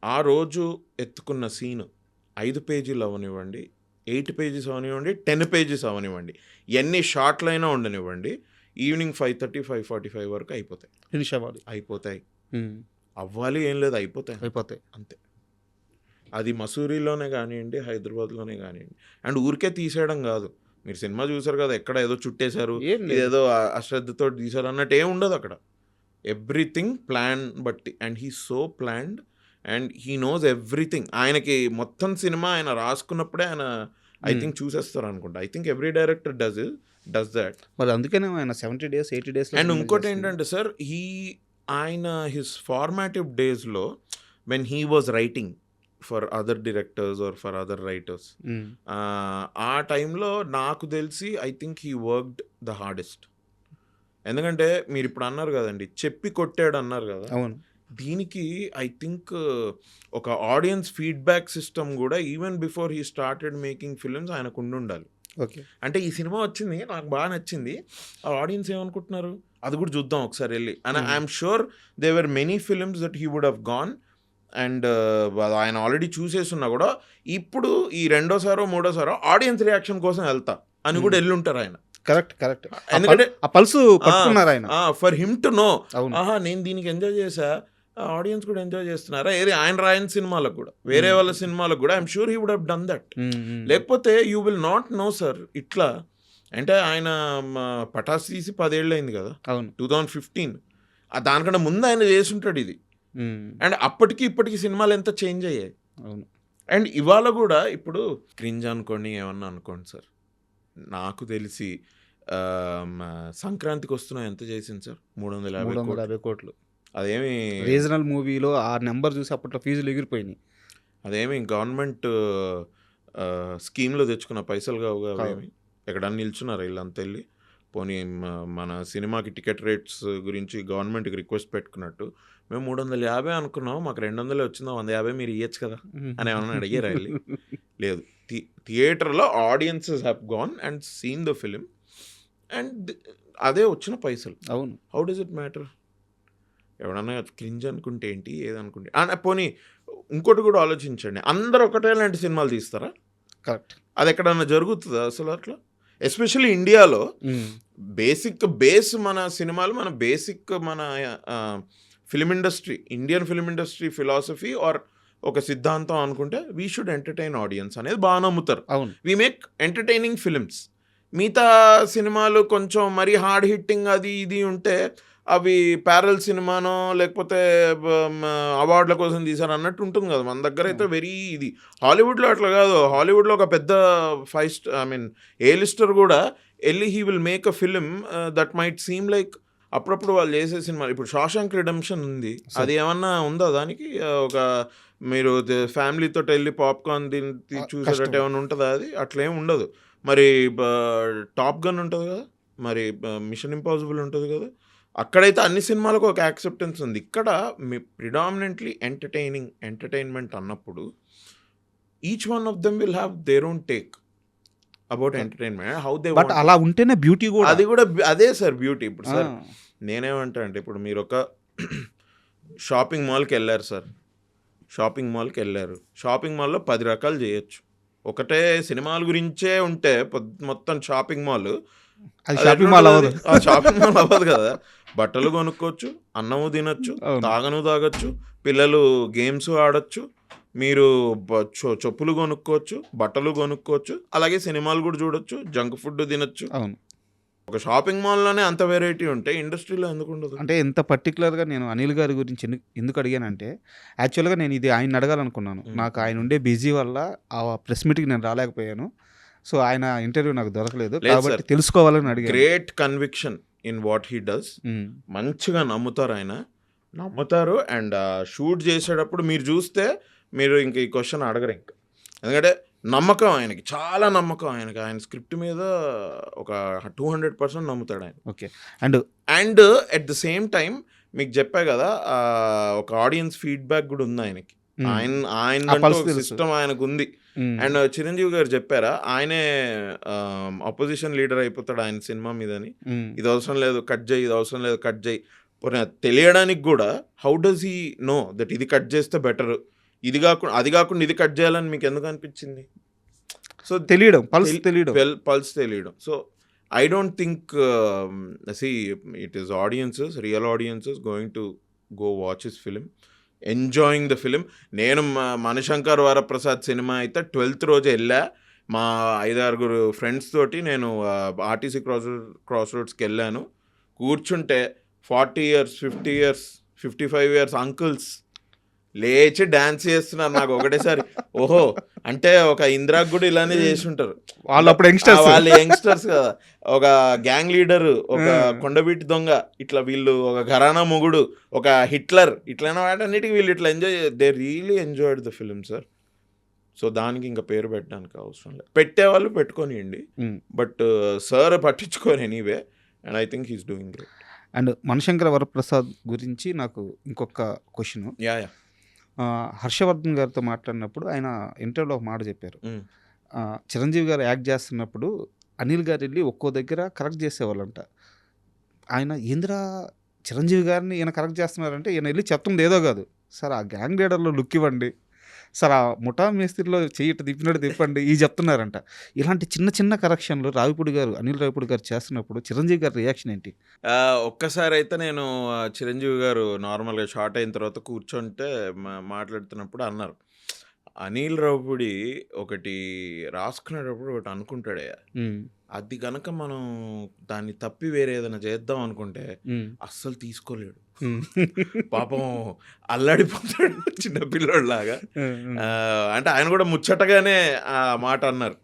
C: ఆ రోజు ఎత్తుకున్న సీన్ 5 పేజీలు అవనివ్వండి, 8 pages అవనివ్వండి, 10 pages అవనివ్వండి, ఎన్ని షార్ట్లు అయినా ఉండనివ్వండి, ఈవినింగ్ 5:30, 5:45 వరకు అయిపోతాయి.
B: ఫినిష్ అవ్వాలి.
C: అయిపోతాయి. అవ్వాలి ఏం లేదు, అయిపోతాయి అంతే. అది మసూరిలోనే కానివ్వండి, హైదరాబాద్లోనే కానివ్వండి. అండ్ ఊరికే తీసేయడం కాదు. మీరు సినిమా చూసారు కదా, ఎక్కడ ఏదో చుట్టేశారు, ఏదో అశ్రద్ధతో తీశారు అన్నట్టు ఏం ఉండదు అక్కడ. ఎవ్రీథింగ్ ప్లాన్ బట్టి. And he so planned and he knows everything. ఆయనకి మొత్తం సినిమా ఆయన రాసుకున్నప్పుడే ఆయన ఐ థింక్ చూసేస్తారు అనుకుంటా. I think every director does that.
B: మరి అందుకనే ఆయన 70 days 80 days.
C: అండ్ ఇంకోటి ఏంటంటే సార్, ఆయన హిస్ ఫార్మాటివ్ డేస్లో when he was writing for other directors or for other writers, ఆ టైంలో నాకు తెలిసి I think he worked the hardest. ఎందుకంటే మీరు ఇప్పుడు అన్నారు కదండి, చెప్పి కొట్టాడు అన్నారు కదా.
B: అవును.
C: దీనికి ఐ థింక్ ఒక ఆడియన్స్ ఫీడ్బ్యాక్ సిస్టమ్ కూడా even before he started making films ఆయనకు ఉండాలి.
B: ఓకే.
C: అంటే ఈ సినిమా వచ్చింది, నాకు బాగా నచ్చింది, ఆ ఆడియన్స్ ఏమనుకుంటున్నారు అది కూడా చూద్దాం ఒకసారి వెళ్ళి. And I'm sure they were many films that he would have gone and ఆయన ఆల్రెడీ చూసేస్తున్నా కూడా ఇప్పుడు ఈ రెండోసారో మూడోసారో ఆడియన్స్ రియాక్షన్ కోసం వెళ్తా అని కూడా వెళ్ళుంటారు ఆయన.
B: కరెక్ట్.
C: ఎందుకంటే
B: ఆ పల్సు పట్టుకున్నారు ఆయన.
C: ఫర్ హిమ్ టు నో,
B: అవును.
C: ఆహా నేను దీనికి ఎంజాయ్ చేసా, ఆడియన్స్ కూడా ఎంజాయ్ చేస్తున్నారా, ఏది ఆయన రాయని సినిమాలకు కూడా వేరే వాళ్ళ సినిమాలకు కూడా I'm sure he would have done that. లేకపోతే you will not know sir. ఇట్లా అంటే ఆయన పటాస్ తీసి 10 ఏళ్ళు అయింది కదా,
B: అవును,
C: 2015. దానికన్నా ముందు ఆయన చేసుంటాడు ఇది. అండ్ అప్పటికి ఇప్పటికి సినిమాలు ఎంత చేంజ్ అయ్యాయి.
B: అవును.
C: అండ్ ఇవాళ కూడా ఇప్పుడు క్రింజ్ అనుకోండి, ఏమన్నా అనుకోండి సార్, నాకు తెలిసి సంక్రాంతికి వస్తున్నా ఎంత చేసింది సార్, 350
B: కోట్లు.
C: అదేమి
B: రీజనల్ మూవీలో ఆ నెంబర్ చూసి అప్పట్లో ఫీజులు ఎగిరిపోయినాయి.
C: అదేమి గవర్నమెంట్ స్కీమ్లో తెచ్చుకున్న పైసలు కావు అవేమి. ఎక్కడన్నా నిల్చున్నారు వీళ్ళంతా వెళ్ళి, పోనీ మన సినిమాకి టికెట్ రేట్స్ గురించి గవర్నమెంట్కి రిక్వెస్ట్ పెట్టుకున్నట్టు మేము 350 అనుకున్నాం, మాకు 200 వచ్చిందా, 150 మీరు ఇవ్వచ్చు కదా అని ఏమన్నా అడిగారు వెళ్ళి. లేదు, థియేటర్లో audiences have gone and seen the film and అదే వచ్చిన పైసలు.
B: అవును.
C: How does it matter? ఎవడన్నా క్రింజ్ అనుకుంటే ఏంటి, ఏదనుకుంటే. పోనీ ఇంకోటి కూడా ఆలోచించండి, అందరూ ఒకటే లాంటి సినిమాలు తీస్తారా?
B: కరెక్ట్.
C: అది ఎక్కడన్నా జరుగుతుందా అసలు అట్లా? ఎస్పెషల్లీ ఇండియాలో బేస్ మన సినిమాలు, మన బేసిక్ మన film industry, Indian film industry philosophy or ఒక సిద్ధాంతం అనుకుంటే వీ షుడ్ ఎంటర్టైన్ ఆడియన్స్ అనేది బాగా నమ్ముతారు.
B: అవును.
C: We make entertaining films. మిగతా సినిమాలు కొంచెం మరీ హార్డ్ హిట్టింగ్ అది ఇది ఉంటే అవి ప్యారల్ సినిమానో లేకపోతే అవార్డుల కోసం తీసారు అన్నట్టు ఉంటుంది కదా. మన దగ్గర అయితే వెరీ ఇది. హాలీవుడ్లో అట్లా కాదు. హాలీవుడ్లో ఒక పెద్ద 5 స్టార్, ఐ మీన్ A-లిస్టర్ కూడా వెళ్ళి he will make a film that might seem like అప్పుడప్పుడు వాళ్ళు చేసే సినిమాలు. ఇప్పుడు షాషాంక్ రిడెంప్షన్ ఉంది, అది ఏమన్నా ఉందా దానికి? ఒక మీరు ఫ్యామిలీతో వెళ్ళి పాప్కార్న్ చూసేటట్టు ఏమైనా ఉంటుందా? అది అట్లేం ఉండదు. మరి టాప్ గన్ ఉంటుంది కదా, మరి మిషన్ ఇంపాసిబుల్ ఉంటుంది కదా, అక్కడైతే అన్ని సినిమాలకు ఒక యాక్సెప్టెన్స్ ఉంది. ఇక్కడ మీ ప్రిడామినెంట్లీ ఎంటర్టైన్మెంట్ అన్నప్పుడు each one of them will have their own take about entertainment, how they
B: but అలా ఉంటేనే బ్యూటీ కూడా.
C: అది కూడా అదే సార్ బ్యూటీ. ఇప్పుడు సార్ నేనేమంటా అంటే, ఇప్పుడు మీరు ఒక షాపింగ్ మాల్కి వెళ్ళారు సార్, షాపింగ్ మాల్లో 10 రకాలు చేయొచ్చు. ఒకటే సినిమాల గురించే ఉంటే మొత్తం షాపింగ్ మాల్
B: షాపింగ్ మాల్ అవ్వదు.
C: షాపింగ్ మాల్ అవ్వదు కదా. బట్టలు కొనుక్కోవచ్చు, అన్నము తినొచ్చు, తాగొచ్చు, పిల్లలు గేమ్స్ ఆడొచ్చు, మీరు చెప్పులు కొనుక్కోవచ్చు, బట్టలు కొనుక్కోవచ్చు, అలాగే సినిమాలు కూడా చూడొచ్చు, జంక్ ఫుడ్ తినొచ్చు.
B: అవును.
C: ఒక షాపింగ్ మాల్లోనే అంత వెరైటీ ఉంటే ఇండస్ట్రీలో ఎందుకు ఉండదు?
B: అంటే ఎంత పర్టికులర్గా నేను అనిల్ గారి గురించి ఎందుకు అడిగానంటే, యాక్చువల్గా నేను ఇది ఆయన అడగాలనుకున్నాను. నాకు ఆయన ఉండే బిజీ వల్ల ఆ ప్రెస్ మీట్కి నేను రాలేకపోయాను. సో ఆయన ఇంటర్వ్యూ నాకు దొరకలేదు కాబట్టి తెలుసుకోవాలని అడిగాను.
C: Great conviction in what he does. మంచిగా నమ్ముతారు అండ్ షూట్ చేసేటప్పుడు మీరు చూస్తే మీరు ఇంక ఈ క్వశ్చన్ అడగరు ఇంక. ఎందుకంటే నమ్మకం ఆయనకి, చాలా నమ్మకం ఆయనకి. ఆయన స్క్రిప్ట్ మీద ఒక 200% నమ్ముతాడు ఆయన.
B: Okay. And
C: at the same time మీకు చెప్పా కదా, ఒక ఆడియన్స్ ఫీడ్బ్యాక్ కూడా ఉంది ఆయనకి. ఆయన సిస్టమ్ ఆయనకు ఉంది. అండ్ చిరంజీవి గారు చెప్పారా, ఆయనే అపోజిషన్ లీడర్ అయిపోతాడు ఆయన సినిమా మీదని. ఇది అవసరం లేదు కట్ చేయి, ఇది అవసరం లేదు కట్ చేయి తెలియడానికి కూడా. How does he know that ఇది కట్ చేస్తే బెటర్, అది కాకుండా ఇది కట్ చేయాలని మీకు ఎందుకు అనిపించింది? సో పల్స్ తెలియడం. So I don't think it is real audiences going to go watch his film, enjoying the film. నేను మణిశంకర్ వరప్రసాద్ సినిమా అయితే 12th రోజు వెళ్ళా, మా 5-6 ఫ్రెండ్స్ తోటి నేను ఆర్టీసీ క్రాస్ రోడ్స్కి వెళ్ళాను. కూర్చుంటే 40 years 50 years 55 years అంకుల్స్ లేచి డాన్స్ చేస్తున్నారు. నాకు ఒకటేసారి ఓహో, అంటే ఒక ఇందిరాకు కూడా ఇలానే చేసి ఉంటారు. వాళ్ళు యంగ్స్టర్స్ కదా, ఒక గ్యాంగ్ లీడరు, ఒక కొండబీటి దొంగ, ఇట్లా వీళ్ళు ఒక ఘరానా మొగుడు, ఒక హిట్లర్, ఇట్లైనా వాటన్నిటికీ వీళ్ళు ఇట్లా they really enjoyed the film sir. So దానికి ఇంకా పేరు పెట్టడానికి అవసరం లేదు, పెట్టేవాళ్ళు పెట్టుకోనియండి, బట్ సార్ పట్టించుకోని anyway. And I think he's doing great.
B: And Manishankar Varaprasad గురించి నాకు ఇంకొక క్వశ్చన్. హర్షవర్ధన్ గారితో మాట్లాడినప్పుడు ఆయన ఇంటర్వ్యూలో ఒక మాట చెప్పారు, చిరంజీవి గారు యాక్ట్ చేస్తున్నప్పుడు అనిల్ గారు వెళ్ళి ఒక్కో దగ్గర కరెక్ట్ చేసేవాళ్ళంట. ఆయన ఏందిరా చిరంజీవి గారిని ఈయన కరెక్ట్ చేస్తున్నారంటే ఈయన వెళ్ళి చెప్తుంది ఏదో కాదు, సార్ ఆ గ్యాంగ్ లీడర్లో లుక్ ఇవ్వండి, సార్ ఆ ముఠా మేస్త్రిలో చెయ్యి తిప్పినట్టు తిప్పండి, ఇవి చెప్తున్నారంట. ఇలాంటి చిన్న చిన్న కరెక్షన్లు అనిల్ రావిపూడి గారు చేస్తున్నప్పుడు చిరంజీవి గారి రియాక్షన్ ఏంటి?
C: ఒక్కసారి అయితే నేను చిరంజీవి గారు నార్మల్గా షార్ట్ అయిన తర్వాత కూర్చుంటే మాట్లాడుతున్నప్పుడు అన్నారు, అనిల్ రావిపూడి ఒకటి రాసుకునేటప్పుడు ఒకటి అనుకుంటాడయ్యా, అది కనుక మనం దాన్ని తప్పి వేరే ఏదైనా చేద్దాం అనుకుంటే అస్సలు తీసుకోలేడు, పాపం అల్లాడిపోతాడు చిన్నపిల్లలాగా. అంటే ఆయన కూడా ముచ్చటగానే ఆ మాట అన్నారు.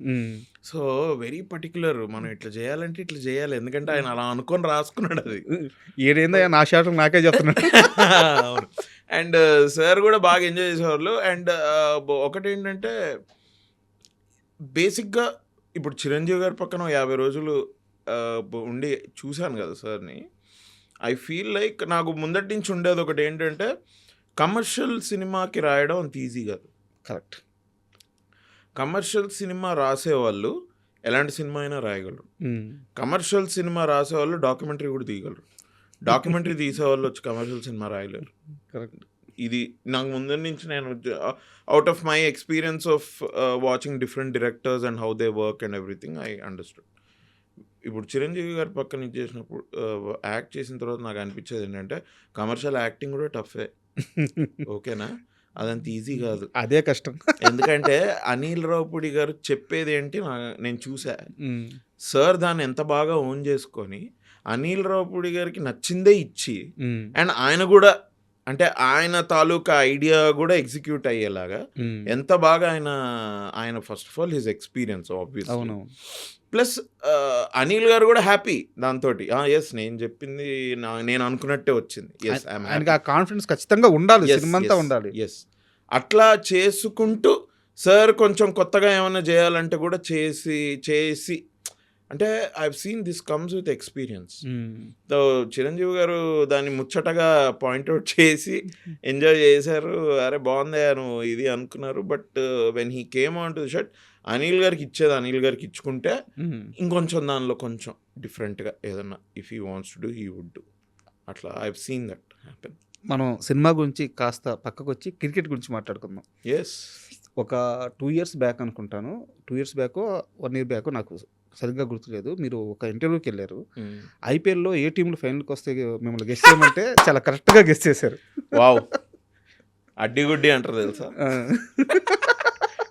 C: సో వెరీ పర్టికులర్, మనం ఇట్లా చేయాలంటే ఇట్లా చేయాలి, ఎందుకంటే ఆయన అలా అనుకొని రాసుకున్నాడు. అది
B: ఏడైందా నా షాట్ నాకే చెప్తున్నాడు.
C: అవును. అండ్ సార్ కూడా బాగా ఎంజాయ్ చేసేవాళ్ళు. అండ్ ఒకటి ఏంటంటే బేసిక్గా ఇప్పుడు చిరంజీవి గారి పక్కన 50 రోజులు ఉండి చూశాను కదా సార్ని. ఐ ఫీల్ లైక్ నాకు ముందటి నుంచి ఉండేది ఒకటి ఏంటంటే, కమర్షియల్ సినిమాకి రాయడం అంత ఈజీ కాదు.
B: కరెక్ట్.
C: కమర్షియల్ సినిమా రాసేవాళ్ళు ఎలాంటి సినిమా అయినా రాయగలరు. కమర్షియల్ సినిమా రాసేవాళ్ళు డాక్యుమెంటరీ కూడా తీయగలరు. డాక్యుమెంటరీ తీసేవాళ్ళు వచ్చి కమర్షియల్ సినిమా రాయలేరు.
B: కరెక్ట్.
C: ఇది నాకు ముందు నుంచి నేను out of my experience of watching different directors and how they work and everything I understood. ఇప్పుడు చిరంజీవి గారి పక్కన చేసినప్పుడు యాక్ట్ చేసిన తర్వాత నాకు అనిపించేది ఏంటంటే, కమర్షియల్ యాక్టింగ్ కూడా టఫే. ఓకేనా, అదంత ఈజీ కాదు,
B: అదే కష్టం.
C: ఎందుకంటే అనిల్ రావిపూడి గారు చెప్పేది ఏంటి నేను చూసా. సార్ దాన్ని ఎంత బాగా ఓన్ చేసుకొని అనిల్ రావిపూడి గారికి నచ్చిందే ఇచ్చి, అండ్ ఆయన కూడా అంటే ఆయన తాలూకా ఐడియా కూడా ఎగ్జిక్యూట్ అయ్యేలాగా ఎంత బాగా ఆయన first of all his experience obviously, plus Anil గారు కూడా హ్యాపీ దాంతో. ఎస్, నేను చెప్పింది నేను అనుకున్నట్టే వచ్చింది. ఎస్,
B: ఆయనకి ఆ కాన్ఫిడెన్స్ ఖచ్చితంగా ఉండాలి, సినిమా అంతా ఉండాలి.
C: ఎస్, అట్లా చేసుకుంటూ సార్ కొంచెం కొత్తగా ఏమైనా చేయాలంటే కూడా చేసి అంటే I've seen this comes with experience. So Chiranjeevi గారు దాన్ని ముచ్చటగా పాయింట్అవుట్ చేసి ఎంజాయ్ చేశారు. అరే బాగుంది నువ్వు ఇది అనుకున్నారు. But when he came on to the shirt, Anil గారికి ఇచ్చేది అనిల్ గారికి ఇచ్చుకుంటే ఇంకొంచెం దానిలో కొంచెం డిఫరెంట్గా ఏదన్నా if he wants to do he would do. అట్లా ఐవ్ సీన్ దట్ హ్యాపెన్.
B: మనం సినిమా గురించి కాస్త పక్కకు వచ్చి క్రికెట్ గురించి మాట్లాడుకుందాం.
C: ఎస్,
B: ఒక 2 years బ్యాక్ అనుకుంటాను, 2 years బ్యాక్ 1 year బ్యాక్, నాకు సరిగ్గా గుర్తులేదు, మీరు ఒక ఇంటర్వ్యూకి వెళ్ళారు. ఐపీఎల్లో ఏ టీంలు ఫైనల్కి వస్తే మిమ్మల్ని గెస్ట్ చేయమంటే చాలా కరెక్ట్గా గెస్ట్ చేశారు.
C: వావ్, అడ్డిగుడ్డి అంటారు తెలుసా,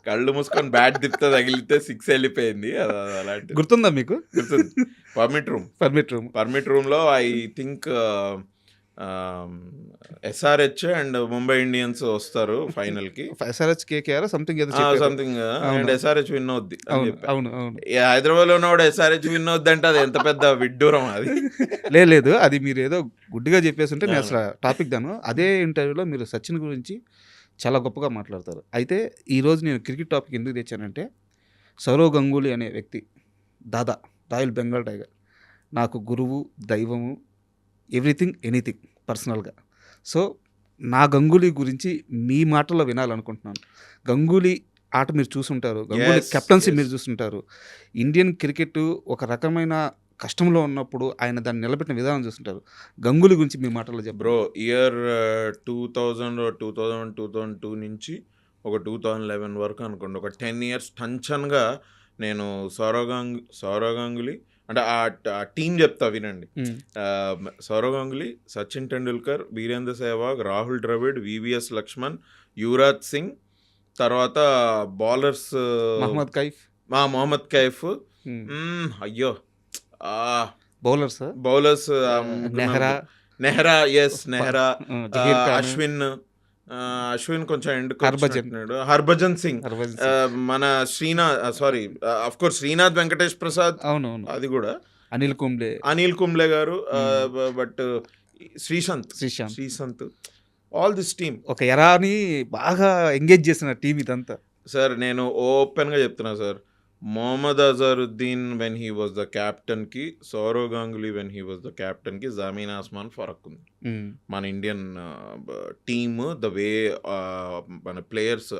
C: కళ్ళు మూసుకొని బ్యాట్ తిప్పితే తగిలితే 6 వెళ్ళిపోయింది. అలాంటి
B: గుర్తుందా మీకు?
C: గుర్తుంది. పర్మిట్ రూమ్లో I think SRH and Mumbai Indians వస్తారు ఫైనల్ కి.
B: SRH KKR something
C: and SRH win అవుద్ది అని చెప్పి.
B: అవును.
C: హైదరాబాద్ లో ఉన్నవాడు SRH విన్ అవుద్ది అంటే అది ఎంత పెద్ద విడ్డూరం అది.
B: లేదు, అది మీరు ఏదో గుడ్డిగా చెప్పేస్తుంటే నేను అసలు టాపిక్ దాను. అదే ఇంటర్వ్యూలో మీరు సచిన్ గురించి చాలా గొప్పగా మాట్లాడతారు. అయితే ఈరోజు నేను క్రికెట్ టాపిక్ ఎందుకు తెచ్చానంటే, సౌరవ్ గంగూలీ అనే వ్యక్తి, దాదా, రాయల్ బెంగాల్ టైగర్, నాకు గురువు, దైవము, ఎవ్రీథింగ్ ఎనీథింగ్ పర్సనల్గా. సో నా గంగూలీ గురించి మీ మాటల్లో వినాలనుకుంటున్నాను. గంగూలీ ఆట మీరు చూసుంటారు, గంగూలీ కెప్టెన్సీ మీరు చూస్తుంటారు. ఇండియన్ క్రికెట్ ఒక రకమైన కష్టంలో ఉన్నప్పుడు ఆయన దాన్ని నిలబెట్టిన విధానం చూస్తుంటారు. గంగూలీ గురించి మీ మాటల్లో చెప్పు.
C: బ్రో, ఇయర్ 2002 నుంచి ఒక 2011 వరకు అనుకోండి, ఒక 10 years టంచన్గా నేను సౌరవ్ గంగూలీ అంటే ఆ టీం చెప్తా వినండి. సౌరవ్ గంగూలీ, సచిన్ టెండూల్కర్, వీరేంద్ర సెహ్వాగ్, రాహుల్ ద్రవిడ్, VVS లక్ష్మణ్, యువరాజ్ సింగ్, తర్వాత బౌలర్స్ మొహమ్మద్ కైఫ్, అయ్యో బౌలర్స్ నెహ్రా, అశ్విన్ కొంచెం హర్భజన్ సింగ్, మన శ్రీనాథ్ వెంకటేష్ ప్రసాద్, అది కూడా అనిల్ కుంబ్లే గారు, but Sreesanth, all this team
B: ఒక ఎరాని బాగా ఎంగేజ్ చేసిన టీం ఇదంతా.
C: సార్ నేను ఓపెన్గా చెప్తున్నా sir, Mohammad Azharuddin when he was the captain కి, Sourav Ganguly when he was the captain కి జమీన్ ఆస్మాన్ ఫరక్ ఉంది. మన ఇండియన్ టీమ్ ద వే మన ప్లేయర్స్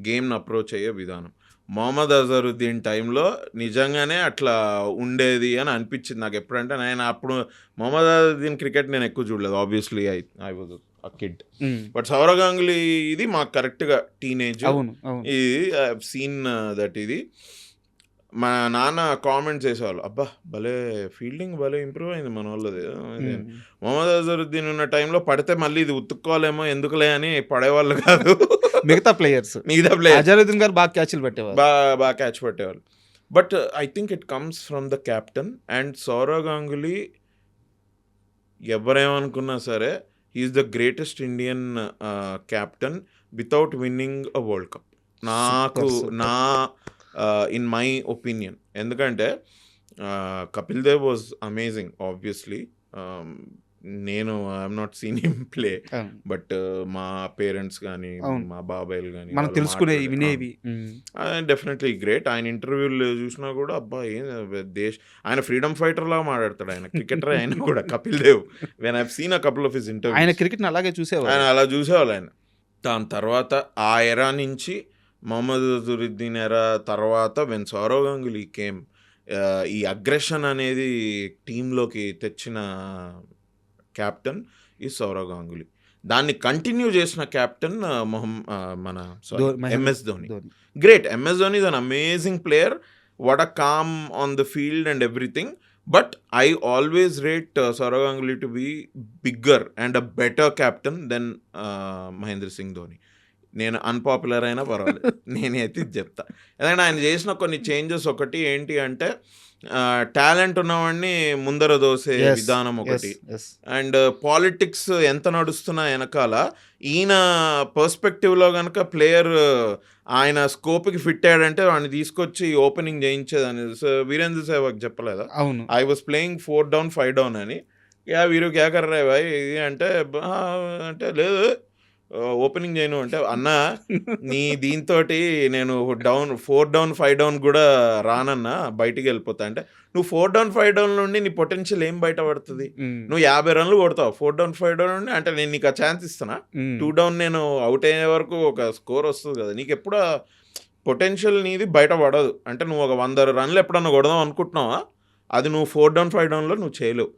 C: గేమ్ని అప్రోచ్ అయ్యే విధానం. మొహమ్మద్ అజరుద్దీన్ టైంలో నిజంగానే అట్లా ఉండేది అని అనిపించింది నాకు. ఎప్పుడంటే నేను అప్పుడు మొహమ్మద్ అజరుద్దీన్ క్రికెట్ నేను ఎక్కువ చూడలేదు, obviously I was a kid. But Sourav Ganguly ఇది మాకు కరెక్ట్గా టీనేజ్. ఇది ఐ హావ్ సీన్ దట్. ఇది మా నాన్న కామెంట్స్ చేసేవాళ్ళు, అబ్బా భలే ఫీల్డింగ్ భలే ఇంప్రూవ్ అయింది మన వాళ్ళది. మొహమ్మద్ అజరుద్దీన్ ఉన్న టైంలో పడితే మళ్ళీ ఇది ఉతుక్కోవాలేమో ఎందుకులే అని పడేవాళ్ళు కాదు.
B: మిగతా ప్లేయర్స్ అజరుద్దీన్ గారు బాగా క్యాచ్లు పెట్టేవాళ్ళు,
C: బాగా క్యాచ్ పెట్టేవాళ్ళు. But I think it comes from the captain. And Sourav Ganguly ఎవరేమనుకున్నా సరే he's the greatest Indian captain without winning a world cup నాకు ఇన్ మై ఒపీనియన్. ఎందుకంటే Kapil Dev was amazing obviously. నేను I'm not seen him play, but మా parents కానీ మా బాబాయ్లు కానీ
B: మనం తెలుసుకునేవి వినేవి
C: డెఫినెట్లీ గ్రేట్. ఆయన ఇంటర్వ్యూలు చూసినా కూడా అబ్బా ఏం ఆయన ఫ్రీడమ్ ఫైటర్ లాగా మాట్లాడతాడు. ఆయన క్రికెటర్ ఆయన కూడా Kapil Dev. When I seen a couple of his interview
B: ఆయన క్రికెట్ అలాగే చూసేవాళ్ళు,
C: ఆయన అలా చూసేవాళ్ళు. ఆయన దాని తర్వాత ఆ ఎరా నుంచి మొహమ్మద్ అజరుద్దీన్ ఎరా తర్వాత వెన్ సౌరవ్ గంగూలీ కేమ్, ఈ అగ్రెషన్ అనేది టీంలోకి తెచ్చిన క్యాప్టెన్ ఈ సౌరవ్ గంగూలీ. దాన్ని కంటిన్యూ చేసిన క్యాప్టెన్ మన MS Dhoni. Great. MS Dhoni is an amazing player, what a calm on the field and everything. But I always rate Sourav Ganguly to be bigger and a better captain then Mahendra Singh Dhoni. నేను unpopular అయినా పర్వాలేదు, నేనైతే ఇది చెప్తా. ఎందుకంటే ఆయన చేసిన కొన్ని చేంజెస్ ఒకటి ఏంటి అంటే టాలెంట్ ఉన్నవాడిని ముందర దోసే విధానం ఒకటి. అండ్ పాలిటిక్స్ ఎంత నడుస్తున్నా వెనకాల ఈయన పర్స్పెక్టివ్లో కనుక ప్లేయర్ ఆయన స్కోప్కి ఫిట్ అయ్యాడంటే వాడిని తీసుకొచ్చి ఓపెనింగ్ చేయించేదని. వీరేంద్ర సెహ్వాగ్ చెప్పలేదా, I was playing 4 down 5 down అని, వీరు క్యా కర్ రే భాయ్ ఇది అంటే లేదు ఓపెనింగ్ చేయను అంటే, అన్న నీ దీంతో నేను 4 down 5 down కూడా రానన్నా బయటికి వెళ్ళిపోతా అంటే, నువ్వు 4 down 5 down నుండి నీ పొటెన్షియల్ ఏం బయట పడుతుంది? నువ్వు 50 runs కొడతావు 4 down 5 down నుండి అంటే నేను నీకు ఆ ఛాన్స్ ఇస్తానా? 2 down నేను అవుట్ అయ్యే వరకు ఒక స్కోర్ వస్తుంది కదా, నీకు ఎప్పుడు పొటెన్షియల్ నీది బయట పడదు. అంటే నువ్వు ఒక 100 runs ఎప్పుడన్నా కొడదాం అనుకుంటున్నావా, అది నువ్వు 4 down 5 downలో నువ్వు చేయలేవు.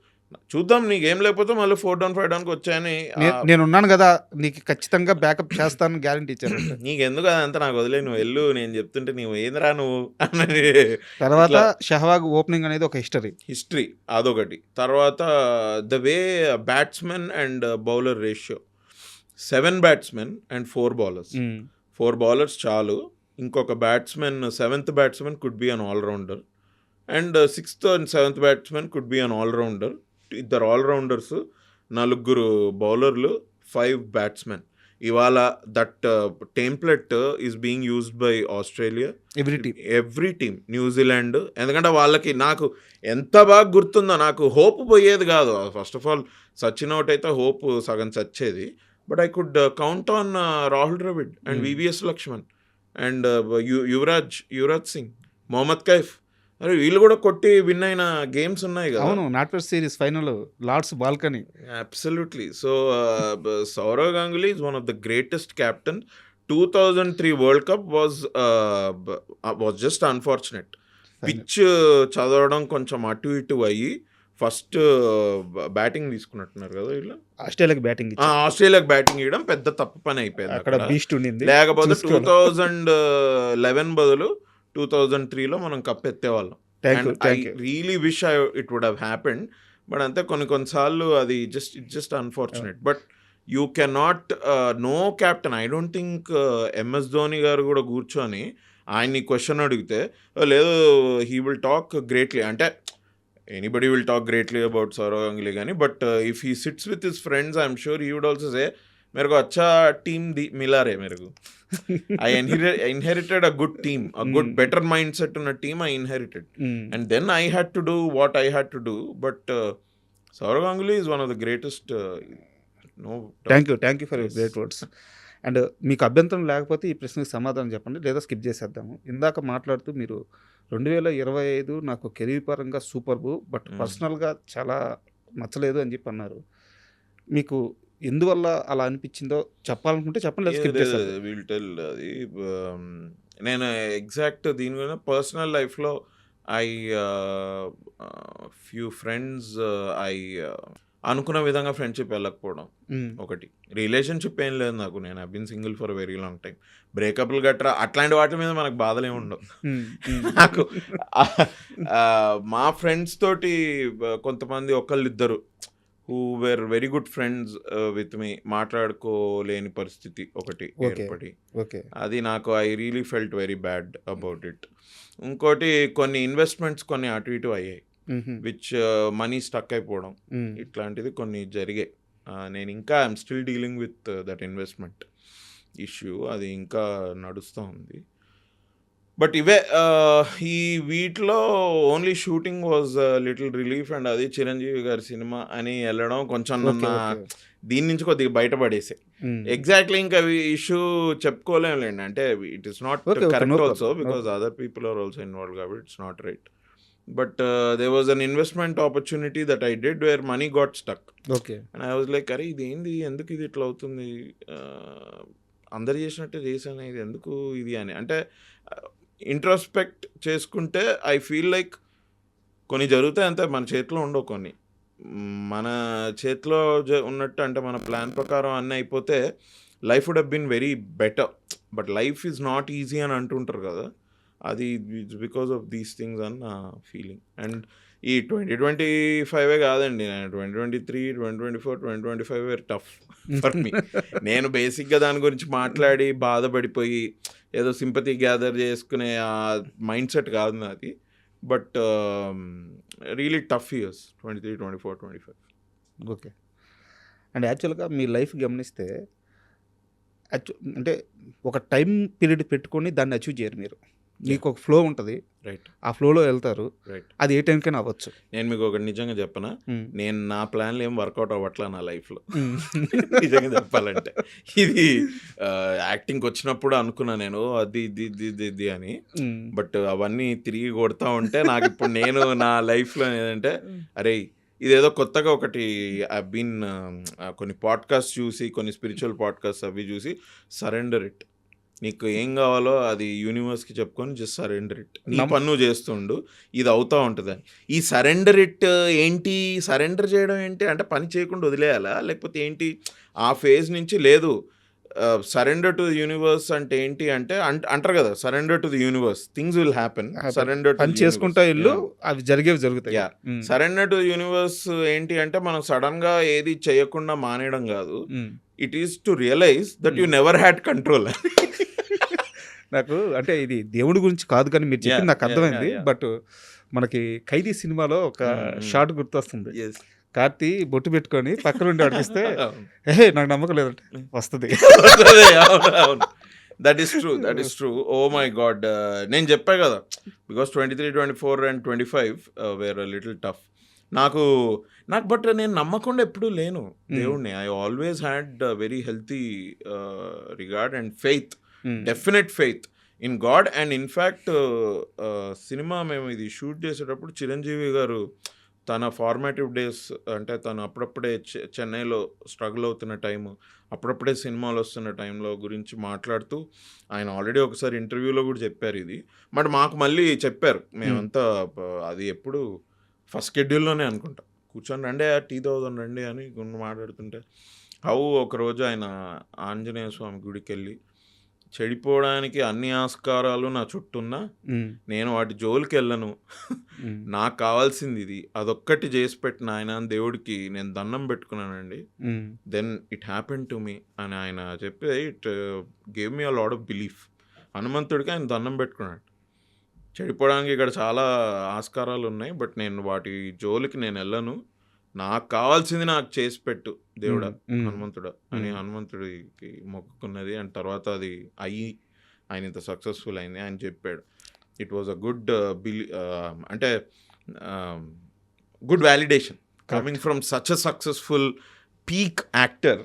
C: చూద్దాం, నీకేం లేకపోతే మళ్ళీ 4 down 5 downకి వచ్చాయని
B: నేను ఉన్నాను కదా, నీకు ఖచ్చితంగా బ్యాకప్ చేస్తాను గ్యారంటీ ఇచ్చారు.
C: నీకెందుకు అదంతా నాకు వదిలే, నువ్వు వెళ్ళు, నేను చెప్తుంటే నువ్వు ఏందిరా నువ్వు అని.
B: తర్వాత షహవాగ్ ఓపెనింగ్ అనేది ఒక హిస్టరీ
C: అదొకటి. తర్వాత the way batsmen and bowler ratio, 7 batsmen and 4 bowlers. 4 bowlers చాలు. ఇంకొక batsmen 7th batsman could be an allrounder and 6th and 7th batsman could be an allrounder. 2 allrounders, 4 బౌలర్లు, 5 batsmen. ఇవాళ that template is being used by Australia, every team, New Zealand. ఎందుకంటే వాళ్ళకి నాకు ఎంత బాగా గుర్తుందో, నాకు హోప్ పోయేది కాదు. First of all Sachin out అయితే హోప్ సగం చచ్చేది. But I could count on Rahul Dravid and VVS Laxman and Yuvraj Singh, Mohammad Kaif. అరే వీళ్ళు కూడా కొట్టి విన్ అయిన గేమ్స్ ఉన్నాయి కదా.
B: అవును, NatWest series final, Lord's balcony.
C: Absolutely. So Sourav Ganguly is one of the greatest captain. 2003 world cup was just unfortunate. Pitch చదవడం కొంచెం అటు ఇటు అయ్యి ఫస్ట్ బ్యాటింగ్ తీసుకున్నట్టున్నారు కదా వీళ్ళు,
B: ఆస్ట్రేలియాకి
C: బ్యాటింగ్ ఇవ్వడం పెద్ద తప్పు పని అయిపోయింది
B: అక్కడ. బీస్ట్ ఉండింది,
C: లేకపోతే 2011 బదులు 2003లో మనం కప్ ఎత్తేవాళ్ళం. I really wish it would have happened. But అంతే కొన్నిసార్లు అది just unfortunate. But you can not know captain. I don't think MS Dhoni garu కూడా కూర్చొని ఆయన్ని క్వశ్చన్ అడిగితే లేదు హీ విల్ టాక్ గ్రేట్లీ అంటే, anybody will talk greatly about Sourav Ganguly కానీ, but if he sits with his friends I'm sure he would also say मेरे को अच्छा टीम मिला रे मेरे को. I inherited a good team, a good better mindset in a team I inherited. And then I had to do what I had to do. But Saurav Ganguly is one of the greatest.
B: Thank you for your great words. And మీకు అభ్యంతరం లేకపోతే ఈ ప్రశ్నకు సమాధానం చెప్పండి, లేదా skip చేసేద్దాము. ఇందాక మాట్లాడుతూ మీరు 2025 నాకు కెరీర్ పరంగా సూపర్బు, బట్ పర్సనల్గా చాలా నచ్చలేదు అని చెప్పి అన్నారు. మీకు ఎందువల్ల అలా అనిపించిందో చెప్పాలనుకుంటే చెప్పండి, లేదా స్కిప్ చేసేద్దాం.
C: Will tell. అది నేను ఎగ్జాక్ట్ దీని మీద పర్సనల్ లైఫ్లో ఐ ఫ్యూ ఫ్రెండ్స్ ఐ అనుకున్న విధంగా ఫ్రెండ్షిప్ వెళ్ళకపోవడం ఒకటి. రిలేషన్షిప్ ఏం లేదు నాకు, నేను I been single for very long time. బ్రేకప్లు గట్రా అట్లాంటి వాటి మీద మనకు బాధలే ఉండవు. నాకు మా ఫ్రెండ్స్ తోటి కొంతమంది ఒకళ్ళిద్దరు who were very good friends with me మాట్లాడుకోలేని పరిస్థితి ఒకటి ఏర్పడి, అది నాకు I really felt very bad about it. ఇంకోటి కొన్ని ఇన్వెస్ట్మెంట్స్ కొన్ని అటు ఇటు అయ్యాయి, విచ్ మనీ స్టక్ అయిపోవడం, ఇట్లాంటిది కొన్ని జరిగాయి. నేను ఇంకా I'm still dealing with that investment issue, అది ఇంకా నడుస్తూ ఉంది. బట్ ఇవే ఈ వీటిలో only shooting was little relief, and అది చిరంజీవి గారి సినిమా అని వెళ్ళడం కొంచెం దీని నుంచి కొద్దిగా బయటపడేసే. ఎగ్జాక్ట్లీ ఇంకా ఇష్యూ చెప్పుకోలేములేండి, అంటే it is not correct also because other people are also involve కాబట్టి it's not right. But there was an investment opportunity that I did where money got stuck.
B: Okay.
C: And I was like, అరే ఇది ఏంది, ఎందుకు ఇది ఇట్లా అవుతుంది, అందరు చేసినట్టే చేశాను, ఇది ఎందుకు ఇది అని. అంటే ఇంట్రోస్పెక్ట్ చేసుకుంటే ఐ ఫీల్ లైక్ కొన్ని జరుగుతాయి అంతే, మన చేతిలో ఉండవు కొన్ని. మన చేతిలో ఉన్నట్టు అంటే మన ప్లాన్ ప్రకారం అన్నీ అయిపోతే life would have been very better. But life is not easy అని అంటుంటారు కదా, అది it's because of these things అని నా ఫీలింగ్. అండ్ ఈ 2025 కాదండి, 2023, 2024, 2025 వేర్ టఫ్ ఫర్ మీ. నేను బేసిక్గా దాని గురించి మాట్లాడి బాధపడిపోయి ఏదో సింపతి గ్యాదర్ చేసుకునే ఆ మైండ్ సెట్ కాదు నాది. But really tough years 23, 24, 25.
B: Okay. And యాక్చువల్గా మీ లైఫ్ గమనిస్తే అంటే ఒక టైం పీరియడ్ పెట్టుకొని దాన్ని అచీవ్ చేయరు మీరు. మీకు ఒక ఫ్లో ఉంటుంది,
C: రైట్,
B: ఆ ఫ్లోలో వెళ్తారు,
C: రైట్.
B: అది ఏ టైంకైనా అవ్వచ్చు.
C: నేను మీకు ఒకటి నిజంగా చెప్పనా, నేను నా ప్లాన్లు ఏం వర్కౌట్ అవ్వట్లా నా లైఫ్లో నిజంగా చెప్పాలంటే. ఇది యాక్టింగ్కి వచ్చినప్పుడు అనుకున్నా నేను అది ఇది ఇది ఇది ఇది అని, బట్ అవన్నీ తిరిగి కొడతా ఉంటే నాకు ఇప్పుడు నేను నా లైఫ్లో ఏంటంటే అరే ఇదేదో కొత్తగా ఒకటి ఐ బీన్ కొన్ని పాడ్కాస్ట్ చూసి, కొన్ని స్పిరిచువల్ పాడ్కాస్ట్ అవి చూసి, సరెండర్ ఇట్, నీకు ఏం కావాలో అది యూనివర్స్కి చెప్పుకొని జస్ట్ సరెండర్ ఇట్, నీ పన్ను చేస్తుండు, ఇది అవుతూ ఉంటుందని. ఈ సరెండర్ ఇట్ ఏంటి, సరెండర్ చేయడం ఏంటి అంటే పని చేయకుండా వదిలేయాలా లేకపోతే ఏంటి, ఆ ఫేజ్ నుంచి లేదు. సరెండర్ టు ది యూనివర్స్ అంటే ఏంటి అంటే అంటారు కదా, surrender to the universe, things will happen. Surrender
B: పని చేసుకుంటా ఇల్లు అవి జరుగుతాయి.
C: సరెండర్ టు యూనివర్స్ ఏంటి అంటే మనం సడన్ గా ఏది చేయకుండా మానేయడం కాదు, it is to realise that you never had control.
B: నాకు అంటే ఇది దేవుడి గురించి కాదు కానీ మీరు చెప్పింది నాకు అర్థమైంది. బట్ మనకి ఖైదీ సినిమాలో ఒక షాట్ గుర్తొస్తుంది, కార్తీ బొట్టు పెట్టుకొని పక్కన ఉండి అడిగిస్తే నాకు నమ్మకం లేదంటే వస్తుంది.
C: That is true. Oh my God, నేను చెప్పా కదా, because 23, 24 and 25 were little tough. నాకు బట్ నేను నమ్మకుండా ఎప్పుడూ లేను దేవుడిని. I always had very healthy regard and faith, definite faith in God. And in fact cinema మేము ఇది షూట్ చేసేటప్పుడు చిరంజీవి గారు తన ఫార్మాటివ్ డేస్, అంటే తను అప్పుడప్పుడే చెన్నైలో స్ట్రగుల్ అవుతున్న టైము, అప్పుడప్పుడే సినిమాలు వస్తున్న టైంలో గురించి మాట్లాడుతూ ఆయన ఆల్రెడీ ఒకసారి ఇంటర్వ్యూలో కూడా చెప్పారు ఇది. బట్ మాకు మళ్ళీ చెప్పారు, మేమంతా అది ఎప్పుడు ఫస్ట్ షెడ్యూల్లోనే అనుకుంటా, కూర్చొని రండి టీ తాగుదాం రండి అని మాట్లాడుతుంటే, ఒకరోజు ఆయన ఆంజనేయ స్వామి గుడికి వెళ్ళి, చెడిపోవడానికి అన్ని ఆస్కారాలు నా చుట్టూన్నా నేను వాటి జోలికి వెళ్ళను, నాకు కావాల్సింది ఇది, అదొక్కటి చేసి పెట్టిన ఆయన దేవుడికి నేను దండం పెట్టుకున్నానండి, then it happen to me అని ఆయన చెప్పి it gave me a lot of belief. హనుమంతుడికి ఆయన దండం పెట్టుకున్నాడు, చెడిపోవడానికి ఇక్కడ చాలా ఆస్కారాలు ఉన్నాయి, బట్ నేను వాటి జోలికి నేను వెళ్ళను, నాకు కావాల్సింది నాకు చేసి పెట్టు దేవుడా హనుమంతుడా అని హనుమంతుడికి మొక్కుకున్నది. అండ్ తర్వాత అది ఆయన ఇంత సక్సెస్ఫుల్ అయింది ఆయన చెప్పాడు. ఇట్ వాజ్ అ గుడ్ అంటే good validation coming from such a successful peak actor.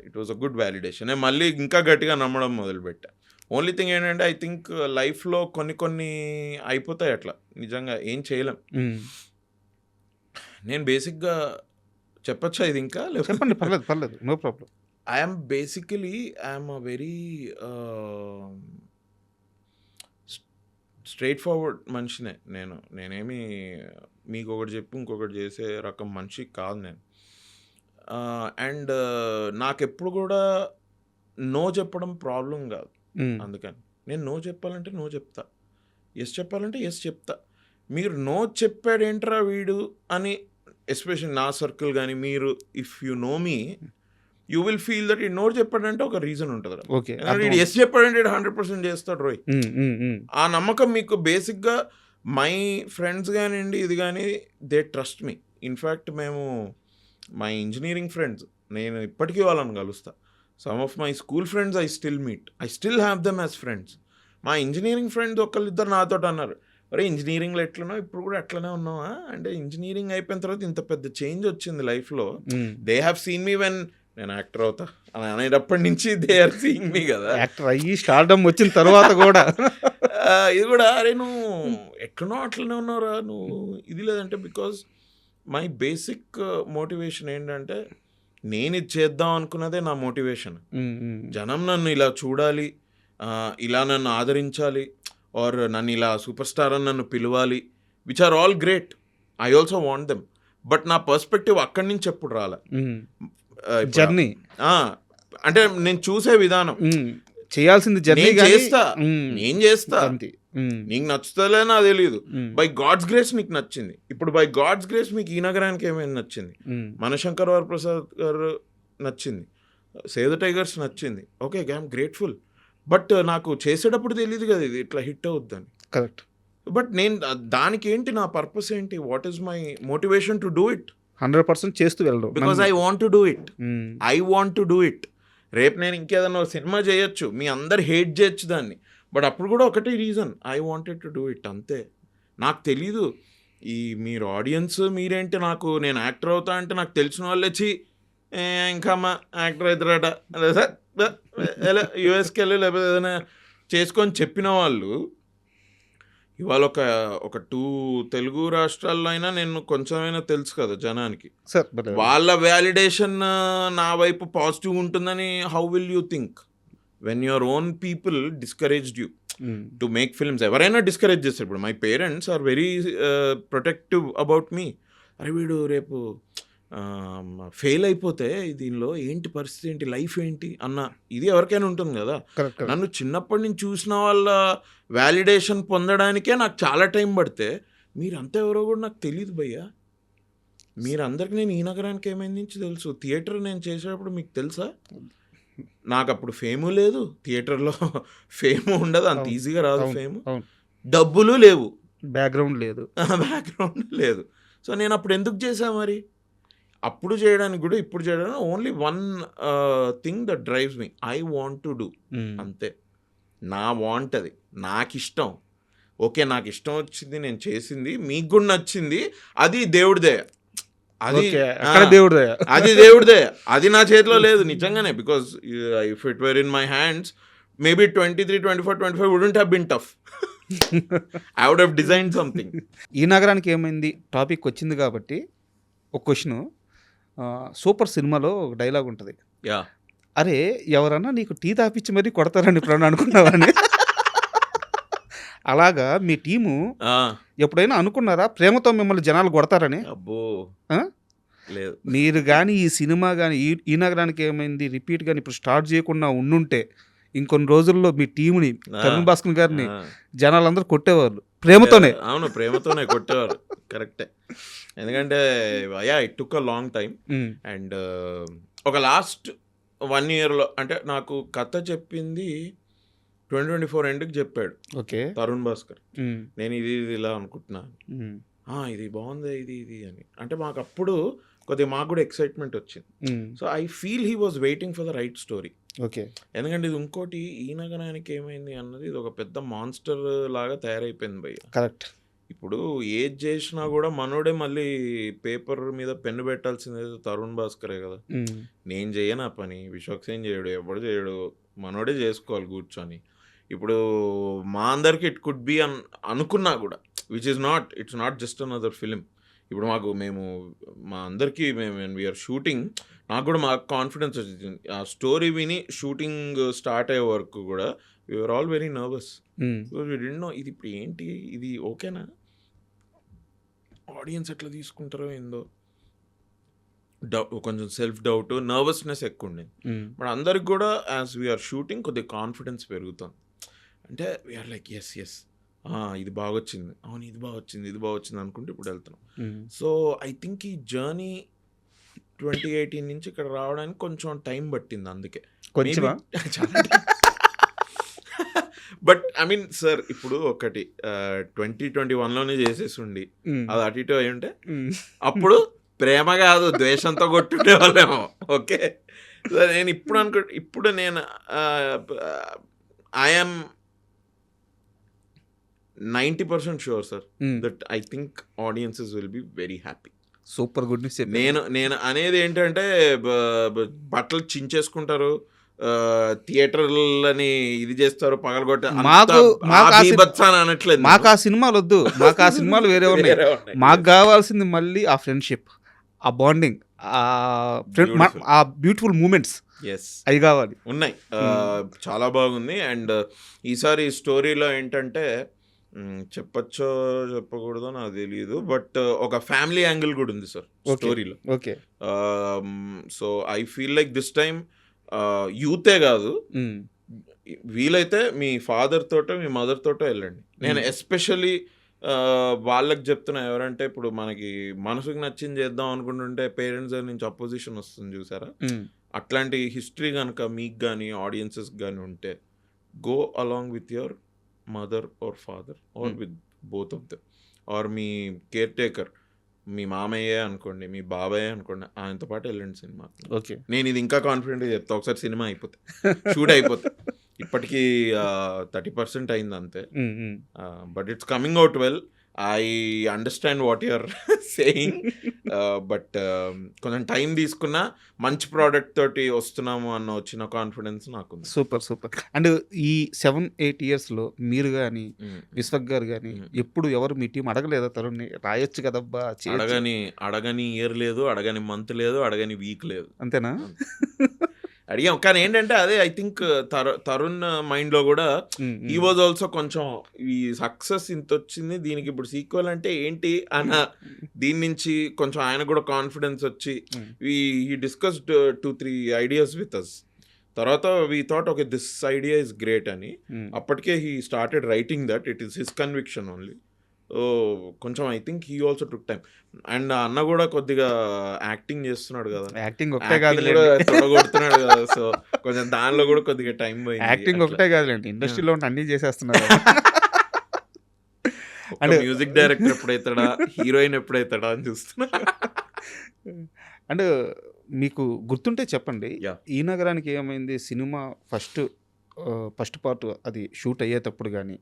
C: It was a good validation. నేను మళ్ళీ ఇంకా గట్టిగా నమ్మడం మొదలుపెట్టా. ఓన్లీ థింగ్ ఏంటంటే ఐ థింక్ లైఫ్లో కొన్ని అయిపోతాయి అట్లా, నిజంగా ఏం చేయలేం. నేను బేసిక్గా చెప్పచ్చా ఇది ఇంకా?
B: చెప్పండి, పర్లేదు, no problem.
C: I'm a very straight forward మనిషినే నేనేమి మీకు ఒకటి చెప్పి ఇంకొకటి చేసే రకం మనిషి కాదు నేను. అండ్ నాకెప్పుడు కూడా నో చెప్పడం ప్రాబ్లం కాదు. అందుకని నేను నో చెప్పాలంటే నో చెప్తా, ఎస్ చెప్పాలంటే ఎస్ చెప్తా. మీరు నో చెప్పాడేంట్రా వీడు అని ఎస్పెషల్లీ నా సర్కిల్ కానీ మీరు if you know me you will feel that ఈ నో చెప్పాడంటే ఒక రీజన్ ఉంటుంది.
B: ఓకే,
C: వీడు ఎస్ చెప్పాడంటే 100% చేస్తాడు రోయ్. ఆ నమ్మకం మీకు బేసిక్గా మై ఫ్రెండ్స్ కానివ్వండి ఇది కానీ దే ట్రస్ట్ మీ. ఇన్ఫ్యాక్ట్ మేము మై ఇంజనీరింగ్ ఫ్రెండ్స్ నేను ఇప్పటికీ వాళ్ళని కలుస్తా. Some of my school friends I still meet, I still have them as friends. మా ఇంజనీరింగ్ ఫ్రెండ్స్ ఒకళ్ళిద్దరు నాతో అన్నారు, అరే ఇంజనీరింగ్లో ఎట్లనో ఇప్పుడు కూడా అట్లనే ఉన్నావా అంటే, ఇంజనీరింగ్ అయిపోయిన తర్వాత ఇంత పెద్ద చేంజ్ వచ్చింది లైఫ్లో. They have seen me when నేను యాక్టర్ అవుతా అని అనేటప్పటి నుంచి దే ఆర్ సీయింగ్ మీ కదా.
B: యాక్టర్ అయ్యి స్టార్డమ్ వచ్చిన తర్వాత కూడా
C: ఇది కూడా అరే నువ్వు ఎట్లనో అట్లనే ఉన్నావురా నువ్వు ఇది లేదంటే, బికాజ్ మై బేసిక్ మోటివేషన్ ఏంటంటే నేను ఇది చేద్దాం అనుకున్నదే నా మోటివేషన్. జనం నన్ను ఇలా చూడాలి, ఇలా నన్ను ఆదరించాలి, ఆర్ నన్ను ఇలా సూపర్ స్టార్ అని నన్ను పిలవాలి, which are all great. I also want them. But నా పర్స్పెక్టివ్ అక్కడి నుంచి ఎప్పుడు రాలే.
B: జర్నీ
C: అంటే నేను చూసే విధానం
B: చేయాల్సింది జర్నీ
C: చేస్తా, నేను చేస్తా, నీకు నచ్చుతలే నాకు తెలియదు. బై గాడ్స్ గ్రేస్ నీకు నచ్చింది. ఇప్పుడు బై గాడ్స్ గ్రేస్ మీకు ఈ నగరానికి ఏమైనా నచ్చింది, మనశంకర్ వరప్రసాద్ గారు నచ్చింది, సేవ్ ద టైగర్స్ నచ్చింది, ఓకే ఐఎమ్ గ్రేట్ఫుల్. బట్ నాకు చేసేటప్పుడు తెలియదు కదా ఇది ఇట్లా హిట్ అవుద్దని.
B: కరెక్ట్.
C: బట్ నేను దానికి ఏంటి నా పర్పస్ ఏంటి, what is my motivation to do it.
B: 100% చేస్తూ వెళ్ళడం.
C: Because I want to do it, I want to do it. రేపు నేను ఇంకేదన్నా సినిమా చేయొచ్చు, మీ అందరు హేట్ చేయొచ్చు దాన్ని, బట్ అప్పుడు కూడా ఒకటే reason, I wanted to do it అంతే. నాకు తెలీదు ఈ మీరు ఆడియన్స్ మీరేంటి, నాకు నేను యాక్టర్ అవుతా అంటే నాకు తెలిసిన వాళ్ళు వచ్చి ఇంకా మా యాక్టర్ అవుతారట ఎలా యూఎస్కి వెళ్ళి లేకపోతే ఏదైనా చేసుకొని చెప్పిన వాళ్ళు ఇవాళ ఒక 2 తెలుగు రాష్ట్రాల్లో అయినా నేను కొంచెమైనా తెలుసు కదా జనానికి. వాళ్ళ వ్యాలిడేషన్ నా వైపు పాజిటివ్ ఉంటుందని how will you think when your own people discouraged you to make films? ఎవరైనా డిస్కరేజ్ చేస్తారు. ఇప్పుడు my parents are very protective about me. అరే వీడు రేపు ఫెయిల్ అయిపోతే దీనిలో ఏంటి పరిస్థితి ఏంటి, లైఫ్ ఏంటి అన్న ఇది ఎవరికైనా ఉంటుంది కదా. నన్ను చిన్నప్పటి నుంచి చూసిన వాళ్ళ వ్యాలిడేషన్ పొందడానికే నాకు చాలా టైం పడితే మీరంతా ఎవరో కూడా నాకు తెలియదు భయ్యా. మీరందరికీ నేను ఈ నగరానికి ఏమైంది నుంచి తెలుసు. థియేటర్ నేను చేసేటప్పుడు మీకు తెలుసా, నాకు అప్పుడు ఫేము లేదు, థియేటర్లో ఫేము ఉండదు, అంత ఈజీగా రాదు ఫేము, డబ్బులు లేవు,
B: బ్యాక్గ్రౌండ్
C: లేదు. సో నేను అప్పుడు ఎందుకు చేశా మరి? అప్పుడు చేయడానికి కూడా ఇప్పుడు చేయడానికి only one thing that drives me, I want to do అంతే. నా వాంట్ అది, నాకు ఇష్టం. ఓకే నాకు ఇష్టం వచ్చింది, నేను చేసింది, మీకు కూడా నచ్చింది, అది దేవుడిదే. అది దేవుడిదే, అది నా చేతిలో లేదు నిజంగానే. Because if it were in my hands maybe 23, 24, 25 wouldn't have been tough. I would have designed something.
B: ఈ నగరానికి ఏమైంది టాపిక్ వచ్చింది కాబట్టి ఒక క్వశ్చన్. సూపర్ సినిమాలో ఒక డైలాగ్ ఉంటుంది, అరే ఎవరన్నా నీకు టీ తాపిచ్చి మరీ కొడతారని ఇప్పుడు అనుకున్నావని. అలాగా మీ టీము ఎప్పుడైనా అనుకున్నారా ప్రేమతో మిమ్మల్ని జనాలు కొడతారని?
C: అబ్బో లేదు.
B: మీరు కానీ ఈ సినిమా కానీ ఈ నగరానికి ఏమైంది రిపీట్ కానీ ఇప్పుడు స్టార్ట్ చేయకుండా ఉండుంటే ఇంకొన్ని రోజుల్లో మీ టీముని తరుణ్ భాస్కర్ గారిని జనాలందరూ కొట్టేవాళ్ళు ప్రేమతోనే.
C: అవును ప్రేమతోనే కొట్టేవారు, కరెక్టే. ఎందుకంటే it took a long time. And ఒక లాస్ట్ 1 yearలో అంటే నాకు కథ చెప్పింది 2024 ఎండ్కి చెప్పాడు తరుణ్ భాస్కర్. నేను ఇది ఇలా అనుకుంటున్నాను, ఇది బాగుంది ఇది అని. అంటే మాకు అప్పుడు కొద్దిగా మాకు కూడా ఎక్సైట్మెంట్ వచ్చింది. So I feel he was waiting for the right story. ఎందుకంటే ఇది ఇంకోటి ఈ నగరానికి ఏమైంది అన్నది ఇది ఒక పెద్ద మాన్స్టర్ లాగా తయారైపోయింది భయ్య.
B: కరెక్ట్.
C: ఇప్పుడు ఏది చేసినా కూడా మనోడే మళ్ళీ పేపర్ మీద పెన్ను పెట్టాల్సింది తరుణ్ భాస్కరే కదా. నేను చేయను ఆ పని, విశ్వక్సేన్ చేయడు, ఎవడు చేయడు, మనోడే చేసుకోవాలి కూర్చొని. ఇప్పుడు మా అందరికి ఇట్ కుడ్ బి అనుకున్నా కూడా, which is not, it's not just another film. ఇప్పుడు మేము మా అందరికీ మేము వీఆర్ షూటింగ్, నాకు కూడా మాకు కాన్ఫిడెన్స్ వచ్చింది. ఆ స్టోరీ విని షూటింగ్ స్టార్ట్ అయ్యే వరకు కూడా we're all very nervous. We didn't know ఇది ఇప్పుడు ఏంటి, ఇది ఓకేనా, ఆడియన్స్ ఎట్లా తీసుకుంటారో ఏందో, కొంచెం సెల్ఫ్ డౌట్, నర్వస్నెస్ ఎక్కువ ఉండేది. బట్ అందరికి కూడా యాజ్ వీఆర్ షూటింగ్ కొద్దిగా కాన్ఫిడెన్స్ పెరుగుతుంది. అంటే వీఆర్ లైక్ ఎస్ ఇది బాగా వచ్చింది, అవును ఇది బాగా వచ్చింది అనుకుంటే ఇప్పుడు వెళ్తున్నాం. సో ఐ థింక్ ఈ జర్నీ 2018 నుంచి ఇక్కడ రావడానికి కొంచెం టైం పట్టింది. అందుకే బట్ ఐ మీన్ సార్ ఇప్పుడు ఒకటి 2021లోనే చేసేసి ఉండి అది అటు ఇటు అయి ఉంటే అప్పుడు ప్రేమ కాదు ద్వేషంతో కొట్టుండే వాళ్ళేమో. ఓకే, నేను ఇప్పుడు నేను I'm 90% sure sir that I think audiences will be very happy.
B: Super good news.
C: నేను అనేది ఏంటంటే బట్టలు చించేసుకుంటారు, థియేటర్లని ఇది చేస్తారు, పగలగొట్టే అనట్లేదు.
B: మాకు ఆ సినిమాలు వద్దు, మాకు ఆ సినిమాలు వేరే ఉన్నాయి. మాకు కావాల్సింది మళ్ళీ ఆ ఫ్రెండ్షిప్, ఆ బాండింగ్, ఆ బ్యూటిఫుల్ మూమెంట్స్ అవి కావాలి.
C: ఉన్నాయి, చాలా బాగుంది. అండ్ ఈసారి స్టోరీలో ఏంటంటే చెప్పచ్చో చెప్పకూడదో నాకు తెలియదు, బట్ ఒక ఫ్యామిలీ యాంగిల్ కూడా ఉంది సార్ స్టోరీలో.
B: Okay,
C: so I feel like this time యూతే కాదు, వీలైతే మీ ఫాదర్ తోటో మీ మదర్ తోటో వెళ్ళండి. నేను ఎస్పెషల్లీ వాళ్ళకి చెప్తున్నా, ఎవరంటే ఇప్పుడు మనకి మనసుకు నచ్చింది చేద్దాం అనుకుంటుంటే పేరెంట్స్ నుంచి అపోజిషన్ వస్తుంది చూసారా, అట్లాంటి హిస్టరీ కనుక మీకు కానీ ఆడియన్సెస్ కానీ ఉంటే go along with your mother or father or with both of them, or మీ కేర్ టేకర్, మీ మామయ్యే అనుకోండి, మీ బాబాయ్ అనుకోండి, ఆయనతో పాటు వెళ్ళండి సినిమా.
B: ఓకే,
C: నేను ఇది ఇంకా కాన్ఫిడెంట్గా చెప్తా. ఒకసారి సినిమా అయిపోతే షూట్ అయిపోతే ఇప్పటికీ 30% అయింది అంతే, but it's coming out well. I understand what you're saying, but కొంచెం టైం తీసుకున్నా మంచి ప్రోడక్ట్ తోటి వస్తున్నాము అన్న వచ్చిన కాన్ఫిడెన్స్ నాకు.
B: సూపర్. అండ్ ఈ 7-8 yearsలో మీరు కానీ విశ్వక్ గారు కానీ ఎప్పుడు ఎవరు మీ టీం అడగలేదా తరుణ్ని రాయొచ్చు కదబ్బా?
C: అడగని ఇయర్ లేదు, అడగని మంత్ లేదు, అడగని వీక్ లేదు.
B: అంతేనా?
C: అడిగాం, కానీ ఏంటంటే అదే ఐ థింక్ తరుణ్ మైండ్లో కూడా ఈ వాజ్ ఆల్సో కొంచెం ఈ సక్సెస్ ఇంత వచ్చింది, దీనికి ఇప్పుడు సీక్వెల్ అంటే ఏంటి అన్న దీని నుంచి కొంచెం ఆయన కూడా కాన్ఫిడెన్స్ వచ్చి ఈ డిస్కస్డ్ 2-3 ideas విత్ అస్. తర్వాత we thought okay this idea is great అని. అప్పటికే he started writing that, it is his conviction only. కొంచెం I think he also took time. And అన్న కూడా కొద్దిగా యాక్టింగ్ చేస్తున్నాడు కదా,
B: యాక్టింగ్ ఒకటే కాదు
C: తొడగొడుతున్నాడు కదా, సో కొంచెం దానిలో కూడా కొద్దిగా టైం పోయింది.
B: యాక్టింగ్ ఒకటే కాదులేండి, ఇండస్ట్రీలో అన్ని చేసేస్తున్నారు.
C: అంటే మ్యూజిక్ డైరెక్టర్ ఎప్పుడైతాడా, హీరోయిన్ ఎప్పుడైతాడా అని చూస్తున్నా.
B: అండ్ మీకు గుర్తుంటే చెప్పండి, ఈ నగరానికి ఏమైంది సినిమా ఫస్ట్ పార్ట్ అది షూట్ అయ్యేటప్పుడు కానీ,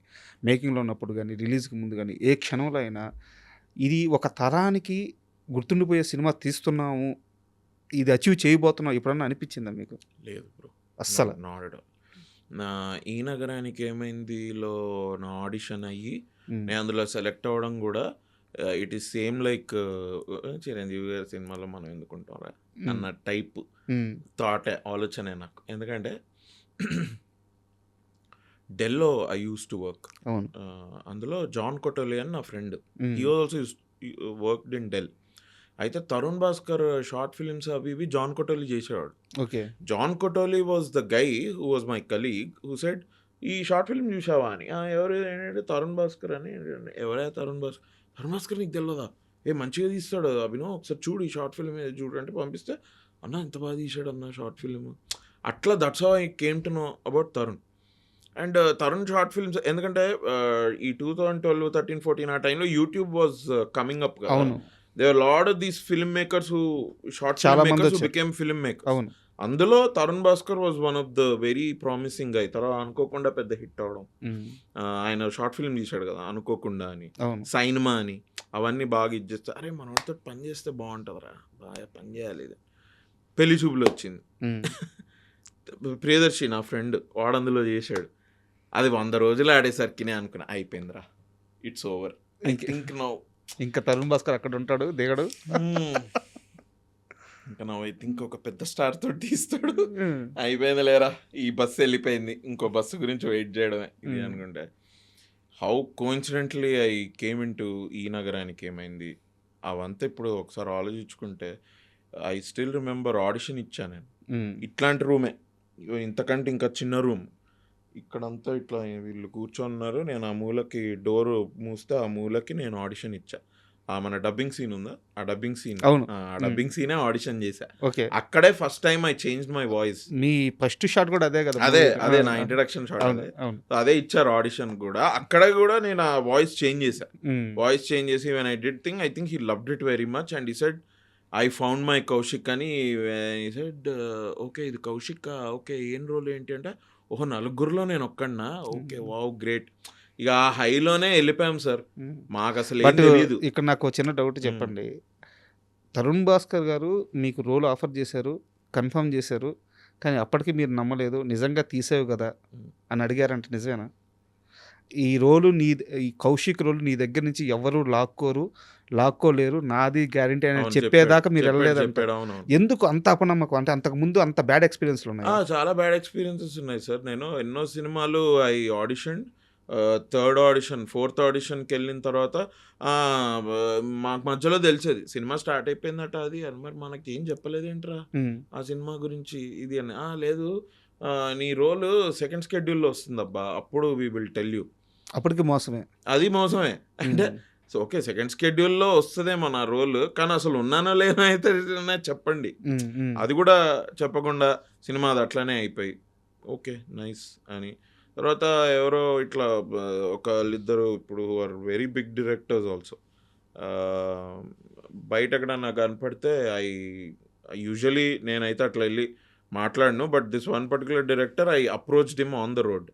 B: మేకింగ్లో ఉన్నప్పుడు కానీ, రిలీజ్కి ముందు కానీ, ఏ క్షణంలో అయినా ఇది ఒక తరానికి గుర్తుండిపోయే సినిమా తీస్తున్నాము, ఇది అచీవ్ చేయబోతున్నాం ఎప్పుడన్నా అనిపించిందా మీకు?
C: లేదు బ్రో,
B: అస్సలు
C: నాట్. నా ఈ నగరానికి ఏమైందిలో నా ఆడిషన్ అయ్యి నేను అందులో సెలెక్ట్ అవ్వడం కూడా it is same like Chiranjeevi గారి సినిమాలో మనం ఎందుకుంటారా అన్న టైప్ థాటే, ఆలోచనే నాకు. ఎందుకంటే డెల్లో ఐ యూస్ టు వర్క్, అందులో జాన్ కొటోలి అని నా friend, he also worked in Dell. అయితే తరుణ్ భాస్కర్ షార్ట్ ఫిల్మ్స్ అవి ఇవి జాన్ కొటోలి చేసేవాడు.
B: ఓకే,
C: జాన్ కొటోలి was the guy who was my colleague who said ఈ షార్ట్ ఫిల్మ్ చూసావా అని. ఎవరు ఏంటంటే తరుణ్ భాస్కర్ అని. ఎవరే తరుణ్ భాస్కర్ నీకు తెలియదా? మంచిగా తీస్తాడు అభినవ్, ఒకసారి చూడు ఈ షార్ట్ ఫిల్మ్ చూడు అంటే పంపిస్తే, అన్న ఎంత బాగా తీసాడు అన్న షార్ట్ ఫిల్మ్. అట్లా that's how I came to know about Tarun. And Tarun short films ఎందుకంటే ఈ 2012, 13, 14 ఆ టైంలో యూట్యూబ్ వాజ్ కమింగ్ అప్ కదా. They are lot of these film makers who short film makers who became film makers. అందులో Tarun Bhaskar was one of the very promising guy. తర్వాత అనుకోకుండా పెద్ద hit అవడం, ఆయన షార్ట్ ఫిల్మ్ తీశాడు కదా అనుకోకుండా అని, సైన్మా అని, అవన్నీ బాగా ఇచ్చేస్తే అరే మనతో పని చేస్తే బాగుంటుందిరా, బాగా పని చేయాలి. పెళ్లి చూపులు వచ్చింది, ప్రియదర్శి నా ఫ్రెండ్ వాడు అందులో చేశాడు. అది 100 రోజులు ఆడేసరికి నేను అనుకున్నా అయిపోయిందిరా, it's over. I think now
B: ఇంకా తరుణ్ భాస్కర్ అక్కడ ఉంటాడు దిగడు.
C: ఇంకా నా థింక్ ఒక పెద్ద స్టార్ తోటి తీస్తాడు. అయిపోయింది లేరా, ఈ బస్సు వెళ్ళిపోయింది, ఇంకో బస్సు గురించి వెయిట్ చేయడమే ఇది అనుకుంటే. How coincidentally I came in to ఈ నగరానికి ఏమైంది అవంతా ఇప్పుడు ఒకసారి ఆలోచించుకుంటే, ఐ స్టిల్ రిమెంబర్ ఆడిషన్ ఇచ్చాను నేను. ఇట్లాంటి రూమే, ఇంతకంటే ఇంకా చిన్న రూమ్, ఇక్కడంతా ఇట్లా వీళ్ళు కూర్చొన్నారు, నేను ఆ మూలకి డోర్ మూస్తే ఆ మూలకి నేను ఆడిషన్ ఇచ్చా. మన డబ్బింగ్ సీన్ ఉందా, ఆ డబ్బింగ్ సీన్, ఆ డబ్బింగ్ సీనే ఆడిషన్ చేశా.
B: ఓకే,
C: అక్కడే first time I change my voice.
B: Me first shot కూడా అదే కదా?
C: అదే నా ఇంట్రడక్షన్ షాట్. అదే ఇచ్చారు ఆడిషన్ కూడా. అక్కడ కూడా నేను ఆ వాయిస్ చేంజ్ చేశా. వాయిస్ చేంజ్ చేసి when I did thing, I think he loved it very much and he said I found my Kaushik అని. హీ సెడ్ ఓకే ఇది కౌశిక్, ఓకే ఏం రోల్ ఏంటి అంటే, ఓహో నలుగురిలో నేను ఒక్కడినా, ఓకే వావ్ గ్రేట్. ఇక ఆ హైలోనే వెళ్ళిపోయాం సార్. మాకు అసలు ఏం తెలియదు.
B: ఇక్కడ నాకు చిన్న డౌట్ చెప్పండి, తరుణ్ భాస్కర్ గారు మీకు రోల్ ఆఫర్ చేశారు, కన్ఫర్మ్ చేశారు, కానీ అప్పటికి మీరు నమ్మలేదు, నిజంగా తీసేవు కదా అని అడిగారంటే నిజమేనా? ఈ రోలు ఈ కౌశిక్ రోలు నీ దగ్గర నుంచి ఎవరు లాక్కోలేరు, నాది గ్యారంటీ అని చెప్పేదాకా మీరు వెళ్ళలేదంటే ఎందుకు అంత అపనమ్మకం? అంటే అంతకు ముందు అంత బ్యాడ్ ఎక్స్పీరియన్స్లు ఉన్నాయి?
C: చాలా బ్యాడ్ ఎక్స్పీరియన్సెస్ ఉన్నాయి సార్. నేను ఎన్నో సినిమాలు I audition, third audition, fourth ఆడిషన్కి వెళ్ళిన తర్వాత మాకు మధ్యలో తెలిసేది సినిమా స్టార్ట్ అయిపోయిందట అది అని. మరి మనకి ఏం చెప్పలేదేంట్రా ఆ సినిమా గురించి ఇది అని. లేదు నీ రోల్ సెకండ్ స్కెడ్యూల్లో వస్తుందబ్బా, అప్పుడు వీ విల్ టెల్ యూ.
B: అప్పటికి మోసమే,
C: అది మోసమే. అంటే సో ఓకే సెకండ్ స్కెడ్యూల్లో వస్తుందేమో నా రోల్, కానీ అసలు ఉన్నానో లేనో అయితే చెప్పండి. అది కూడా చెప్పకుండా సినిమా అది అట్లానే అయిపోయి ఓకే నైస్ అని. తర్వాత ఎవరో ఇట్లా ఒకళ్ళిద్దరు ఇప్పుడు are very big directors also, బయట ఎక్కడ నాకు కనపడితే యూజువలీ నేనైతే అట్లా వెళ్ళి మాట్లాడను, but this one particular director I approached him on the road.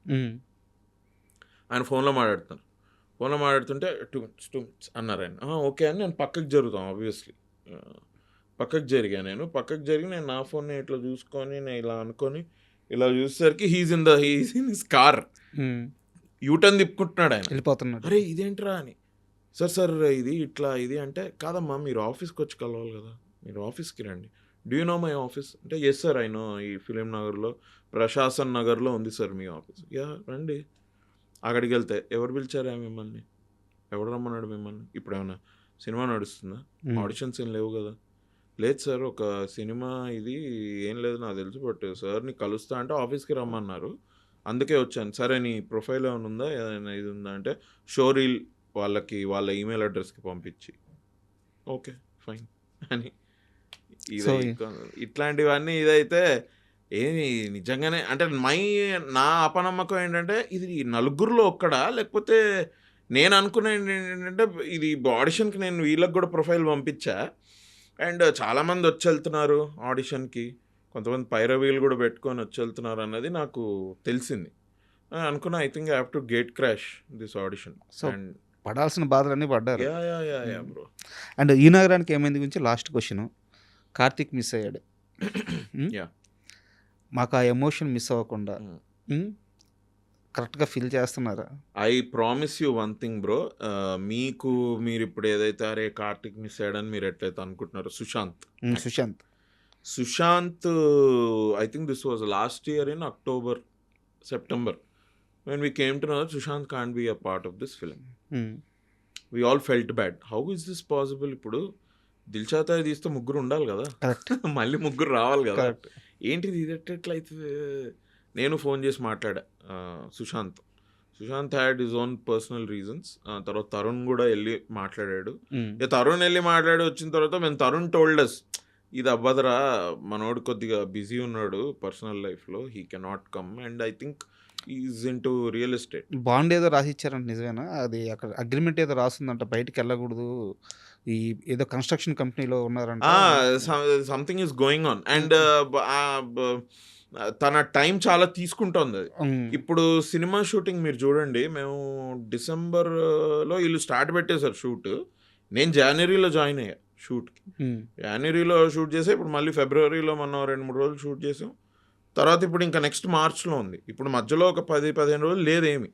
C: ఆయన ఫోన్లో మాట్లాడుతుంటే 2 minutes అన్నారు ఆయన. ఓకే అని నేను పక్కకు జరుగుతాం, ఆబ్వియస్లీ పక్కకు జరిగా. నేను నా ఫోన్ని ఇట్లా చూసుకొని నేను ఇలా అనుకొని ఇలా చూసేసరికి he's in his car, U turn తిప్పుకుంటున్నాడు ఆయన, వెళ్ళిపోతున్నాడు. అరే ఇదేంట్రా అని. సార్ ఇది ఇట్లా ఇది అంటే, కాదమ్మా మీరు ఆఫీస్కి వచ్చి కలవాలి కదా, మీరు ఆఫీస్కి రండి. Do you know my office అంటే, ఎస్ సార్ ఐ నో, ఈ ఫిలిం నగర్లో ప్రశాసన్ నగర్లో ఉంది సార్ మీ ఆఫీస్. యా రండి. అక్కడికి వెళ్తే ఎవరు పిలిచారా మిమ్మల్ని, ఎవడు రమ్మన్నాడు మిమ్మల్ని, ఇప్పుడు ఏమన్నా సినిమా నడుస్తుందా, ఆడిషన్స్ ఏం లేవు కదా. లేదు సార్ ఒక సినిమా ఇది ఏం లేదు నాకు తెలుసు, బట్ సార్ని కలుస్తా అంటే ఆఫీస్కి రమ్మన్నారు, అందుకే వచ్చాను. సరే నీ ప్రొఫైల్ ఏమైనా ఉందా, ఏదైనా ఇది ఉందా అంటే, షోరీల్ వాళ్ళ ఈమెయిల్ అడ్రస్కి పంపించి ఓకే ఫైన్ అని. ఇట్లాంటివన్నీ ఇదైతే ఏమి నిజంగానే అంటే నా అపనమ్మకం ఏంటంటే, ఇది నలుగురిలో ఒక్కడా, లేకపోతే నేను అనుకునే ఏంటంటే ఇది ఆడిషన్కి నేను వీళ్ళకి కూడా ప్రొఫైల్ పంపించా అండ్ చాలామంది వచ్చి వెళ్తున్నారు ఆడిషన్కి, కొంతమంది పైరవీలు కూడా పెట్టుకొని వచ్చి వెళ్తున్నారు అన్నది నాకు తెలిసింది. అనుకున్నా I think I have to gate crash this audition. And
B: పడాల్సిన బాధలన్నీ పడ్డారు.
C: బ్రో.
B: అండ్ ఈ నగరానికి ఏమైంది గురించి లాస్ట్ క్వశ్చన్, కార్తీక్ మిస్ అయ్యాడు, మాకు ఆ ఎమోషన్ మిస్ అవ్వకుండా కరెక్ట్గా ఫీల్ చేస్తున్నారా?
C: I promise you one thing bro, మీరు ఇప్పుడు ఏదైతే అరే కార్తిక్ మిస్ అయ్యాడని మీరు ఎట్లయితే అనుకుంటున్నారు, Sushant I think this was last year in September when we came to know that Sushant can't be a part of this film. We all felt bad. How is this possible? ఇప్పుడు దిల్చాతాయి తీస్తే ముగ్గురు ఉండాలి కదా, మళ్ళీ ముగ్గురు రావాలి కదా, ఏంటిది ఇది ఎట్లయితే. నేను ఫోన్ చేసి మాట్లాడా Sushant had his own personal reasons. తర్వాత తరుణ్ కూడా వెళ్ళి మాట్లాడాడు. తరుణ్ వెళ్ళి మాట్లాడి వచ్చిన తర్వాత మేము తరుణ్ టోల్డస్ ఇది అవ్వదురా, మనోడు కొద్దిగా బిజీ ఉన్నాడు పర్సనల్ లైఫ్లో, he cannot come and I think is in to real estate.
B: Bond ఏదో రాసిచ్చారంట, నిజమేనా? అది అక్కడ అగ్రిమెంట్ ఏదో రాస్తుందంట, బయటికి వెళ్ళకూడదు, ఈ ఏదో కన్స్ట్రక్షన్ కంపెనీలో ఉన్నారంట,
C: something is going on and తన టైం చాలా తీసుకుంటుంది అది. ఇప్పుడు సినిమా షూటింగ్ మీరు చూడండి, మేము డిసెంబర్లో వీళ్ళు స్టార్ట్ పెట్టేశారు షూట్, నేను జనవరిలో జాయిన్ అయ్యా షూట్కి. జనవరిలో షూట్ చేసా, ఇప్పుడు మళ్ళీ ఫిబ్రవరిలో మనం 2-3 రోజులు షూట్ చేసాం. తర్వాత ఇప్పుడు ఇంకా నెక్స్ట్ మార్చ్లో ఉంది. ఇప్పుడు మధ్యలో ఒక 10-15 రోజులు లేదేమి,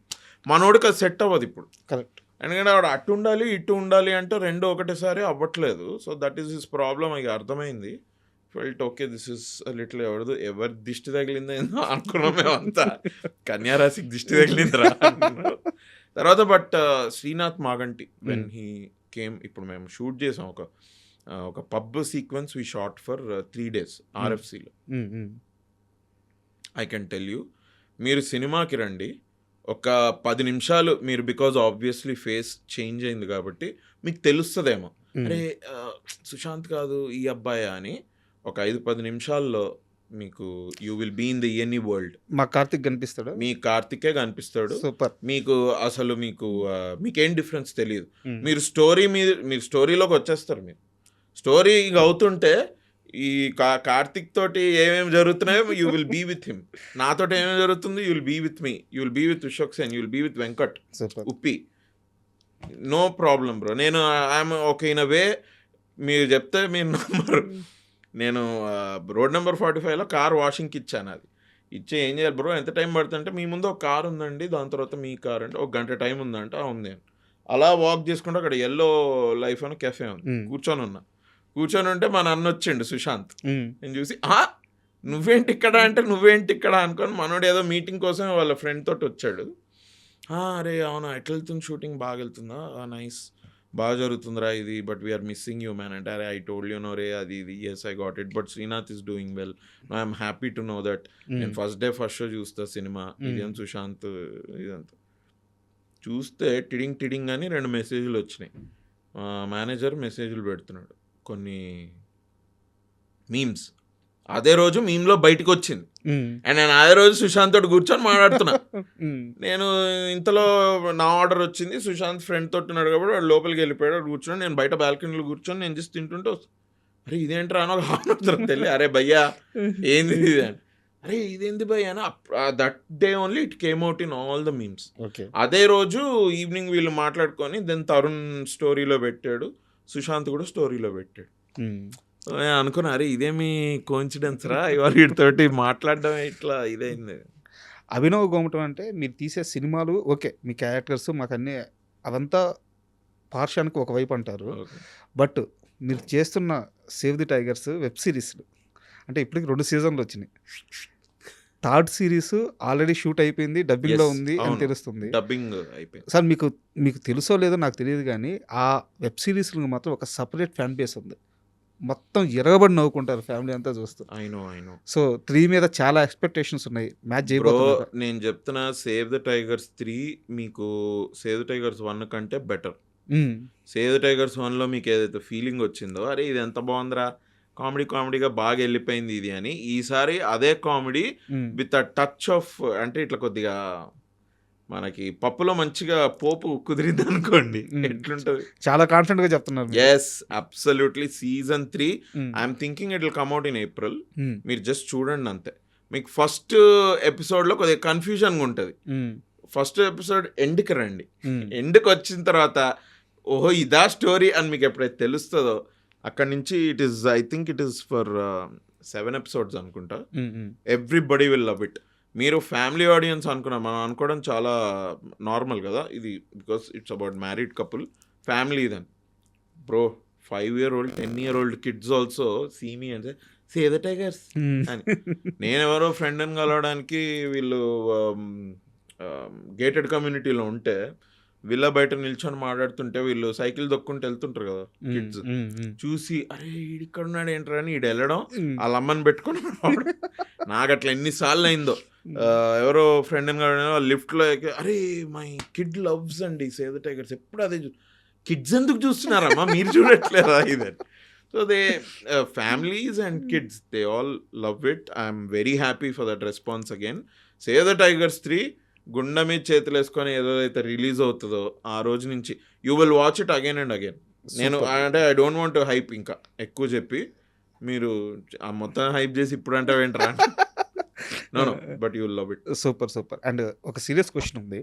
C: మనోడికి అది సెట్ అవ్వదు. ఇప్పుడు
B: కరెక్ట్
C: ఎందుకంటే ఆవిడ అటు ఉండాలి ఇటు ఉండాలి అంటే రెండు ఒకటేసారి అవ్వట్లేదు. So that is his problem. ఇక అర్థమైంది. Felt okay this is little ఎవరి దిష్టి తగిలిందో ఏందో అనుకున్నాం మేమంతా. కన్యారాశికి దిష్టి తగిలిందిరా అనుకున్నాం. తర్వాత but Srinath Maganti when he came, ఇప్పుడు మేము షూట్ చేసాం ఒక pub sequence we shot for 3 days RFCలో. ఐ కెన్ టెల్ యూ, మీరు సినిమాకి రండి, ఒక 10 నిమిషాలు మీరు, బికాజ్ ఆబ్వియస్లీ ఫేస్ చేంజ్ అయింది కాబట్టి మీకు తెలుస్తుందేమో, అరే సుశాంత్ కాదు ఈ అబ్బాయా అని. ఒక 5-10 నిమిషాల్లో మీకు you will be in the any world.
B: మా కార్తిక్ కనిపిస్తాడు,
C: మీ కార్తికే కనిపిస్తాడు.
B: సూపర్.
C: మీకు అసలు మీకేం డిఫరెన్స్ తెలియదు. మీరు స్టోరీలోకి వచ్చేస్తారు. మీరు స్టోరీ అవుతుంటే ఈ కార్తిక్ తోటి ఏమేమి జరుగుతున్నాయో you will be with him. నాతోటి ఏమేమి జరుగుతుంది you will be with me, you will be with Vishwak Sen, you will be with Venkat, Uppi. No problem bro. నేను I'm okay in a way. మీరు చెప్తే మీరు నమ్మరు. నేను రోడ్ నెంబర్ 45లో కార్ వాషింగ్కి ఇచ్చాను. అది ఇచ్చే ఏం చేయాలి బ్రో, ఎంత టైం పడుతుందంటే, మీ ముందు ఒక కార్ ఉందండి, దాని తర్వాత మీ కార్ అంటే 1 గంట టైం ఉందంటే ఉంది. అలా వాక్ చేసుకుంటే అక్కడ ఎల్లో లైఫ్ అని కెఫే ఉంది, కూర్చొని ఉంటే మా నాన్న వచ్చిండు సుశాంత్. నేను చూసి నువ్వేంటి ఇక్కడ అంటే, నువ్వేంటి ఇక్కడ అనుకొని మనోడు ఏదో మీటింగ్ కోసం వాళ్ళ ఫ్రెండ్ తోటి వచ్చాడు. అరే అవునా, ఎట్లా వెళ్తుంది షూటింగ్, బాగా వెళ్తుందా, నైస్, బాగా జరుగుతుందిరా ఇది, but we're missing you man అంటే, అరే ఐ టోల్డ్ యూ నో రే అది ఇది, yes I got it, but Srinath is doing well, I'm happy to know that. నేను ఫస్ట్ డే ఫస్ట్ షో చూస్తా సినిమా, ఇదేం సుశాంత్ ఇదంతా చూస్తే టిడింగ్ అని 2 మెసేజ్లు వచ్చినాయి. మేనేజర్ మెసేజ్లు పెడుతున్నాడు, కొన్ని మీమ్స్. అదే రోజు మీమ్లో బయటకు వచ్చింది. అండ్ నేను అదే రోజు సుశాంత్ తోటి కూర్చొని మాట్లాడుతున్నా. నేను ఇంతలో నా ఆర్డర్ వచ్చింది, సుశాంత్ ఫ్రెండ్ తోటి ఉన్నాడు కాబట్టి వాడు లోపలికి వెళ్ళిపోయాడు, కూర్చొని నేను బయట బాల్కనీలో కూర్చొని నేను జస్ట్ తింటుంటే, అరే ఇదేంట్రా అని ఒక హాఫ్ తెలియదు, అరే భయ్యా ఏంది ఇది అని, అరే ఇదేంది భయ్యా అని. That day only it came out in all the memes. అదే రోజు ఈవినింగ్ వీళ్ళు మాట్లాడుకొని దెన్ తరుణ్ స్టోరీలో పెట్టాడు, సుశాంత్ కూడా స్టోరీలో పెట్టాడు. అనుకున్నా, అరే ఇదేమి కోఇన్సిడెన్స్ రా, ఇవాళ వీటితోటి మాట్లాడడం ఇట్లా ఇదైంది.
B: అభినవ్ గోమటం అంటే మీరు తీసే సినిమాలు ఓకే, మీ క్యారెక్టర్స్ మాకు అన్నీ అవంతా పార్శ్వానికి ఒకవైపు అంటారు. బట్ మీరు చేస్తున్న సేవ్ ది టైగర్స్ వెబ్ సిరీస్లు అంటే ఇప్పటికి 2 సీజన్లు వచ్చినాయి. 3rd సిరీస్ ఆల్రెడీ షూట్ అయిపోయింది, డబ్బింగ్లో ఉంది అని తెలుస్తుంది.
C: డబ్బింగ్ అయిపోయింది
B: సార్. మీకు తెలుసో లేదో నాకు తెలియదు కానీ ఆ వెబ్ సిరీస్లకు మాత్రం ఒక సపరేట్ ఫ్యాన్ బేస్ ఉంది. మొత్తం ఎరగబడి నవ్వుకుంటారు ఫ్యామిలీ అంతా చూస్తూ.
C: అయినో
B: సో 3 మీద చాలా ఎక్స్పెక్టేషన్స్ ఉన్నాయి. మ్యాచ్ చేయబోతున్నారు.
C: నేను చెప్తున్నా, సేవ్ ద టైగర్స్ 3 మీకు సేవ్ ద టైగర్స్ 1 కంటే బెటర్. సేవ్ ద టైగర్స్ 1లో మీకు ఏదైతే ఫీలింగ్ వచ్చిందో, అరే ఇది ఎంత బాగుందిరా, కామెడీగా బాగా వెళ్ళిపోయింది ఇది అని, ఈసారి అదే comedy with a touch of, అంటే ఇట్లా కొద్దిగా మనకి పప్పులో మంచిగా పోపు కుదిరింది అనుకోండి, ఎట్లుంటది.
B: చాలా కాన్ఫిడెంట్ గా చెప్తున్నారు.
C: Yes absolutely. Season 3 I'm thinking it will come out in April. మీరు జస్ట్ చూడండి అంతే. మీకు ఫస్ట్ ఎపిసోడ్లో కొద్దిగా కన్ఫ్యూజన్గా ఉంటుంది. ఫస్ట్ ఎపిసోడ్ ఎండ్కి రండి, ఎండ్కి వచ్చిన తర్వాత ఓహో ఇదా స్టోరీ అని మీకు ఎప్పుడైతే తెలుస్తుందో అక్కడి నుంచి I think it is for 7 episodes అనుకుంటా. Everybody will love it. మీరు ఫ్యామిలీ ఆడియన్స్ మనం అనుకోవడం చాలా నార్మల్ కదా ఇది, because it's about married couple, family ఇదని. Bro 5-year-old 10-year-old kids also see me అంటే సేవ్ ద టైగర్స్ అని. నేను ఎవరో ఫ్రెండ్ని కలవడానికి వీళ్ళు గేటెడ్ కమ్యూనిటీలో ఉంటే, వీళ్ళ బయట నిల్చొని మాట్లాడుతుంటే వీళ్ళు సైకిల్ దొక్కుంటూ వెళ్తుంటారు కదా కిడ్స్, చూసి అరే ఈడిక్కడ ఉన్నాడు ఏంట్రా అని ఈడు వెళ్ళడం, వాళ్ళ అమ్మని పెట్టుకొని నాకు అట్లా ఎన్నిసార్లు అయిందో. ఎవరో ఫ్రెండ్ లిఫ్ట్లో అరే మై కిడ్ లవ్స్ అండి సేవ్ ద టైగర్స్, ఎప్పుడు అదే కిడ్స్ ఎందుకు చూస్తున్నారమ్మా మీరు చూడట్లేదా ఇదని. So they families and kids they all love it. I'm very happy for that response again. Save the tigers 3 గుండె మీద చేతులు వేసుకొని ఏదైతే రిలీజ్ అవుతుందో ఆ రోజు నుంచి you will watch it again and again. నేను అంటే ఐ డోంట్ వాంట్ హైప్ ఇంకా ఎక్కువ చెప్పి, మీరు ఆ మొత్తం హైప్ చేసి ఇప్పుడు అంటే ఏంట్రా, no but you will love it.
B: Super. And ఒక సీరియస్ క్వశ్చన్ ఉంది.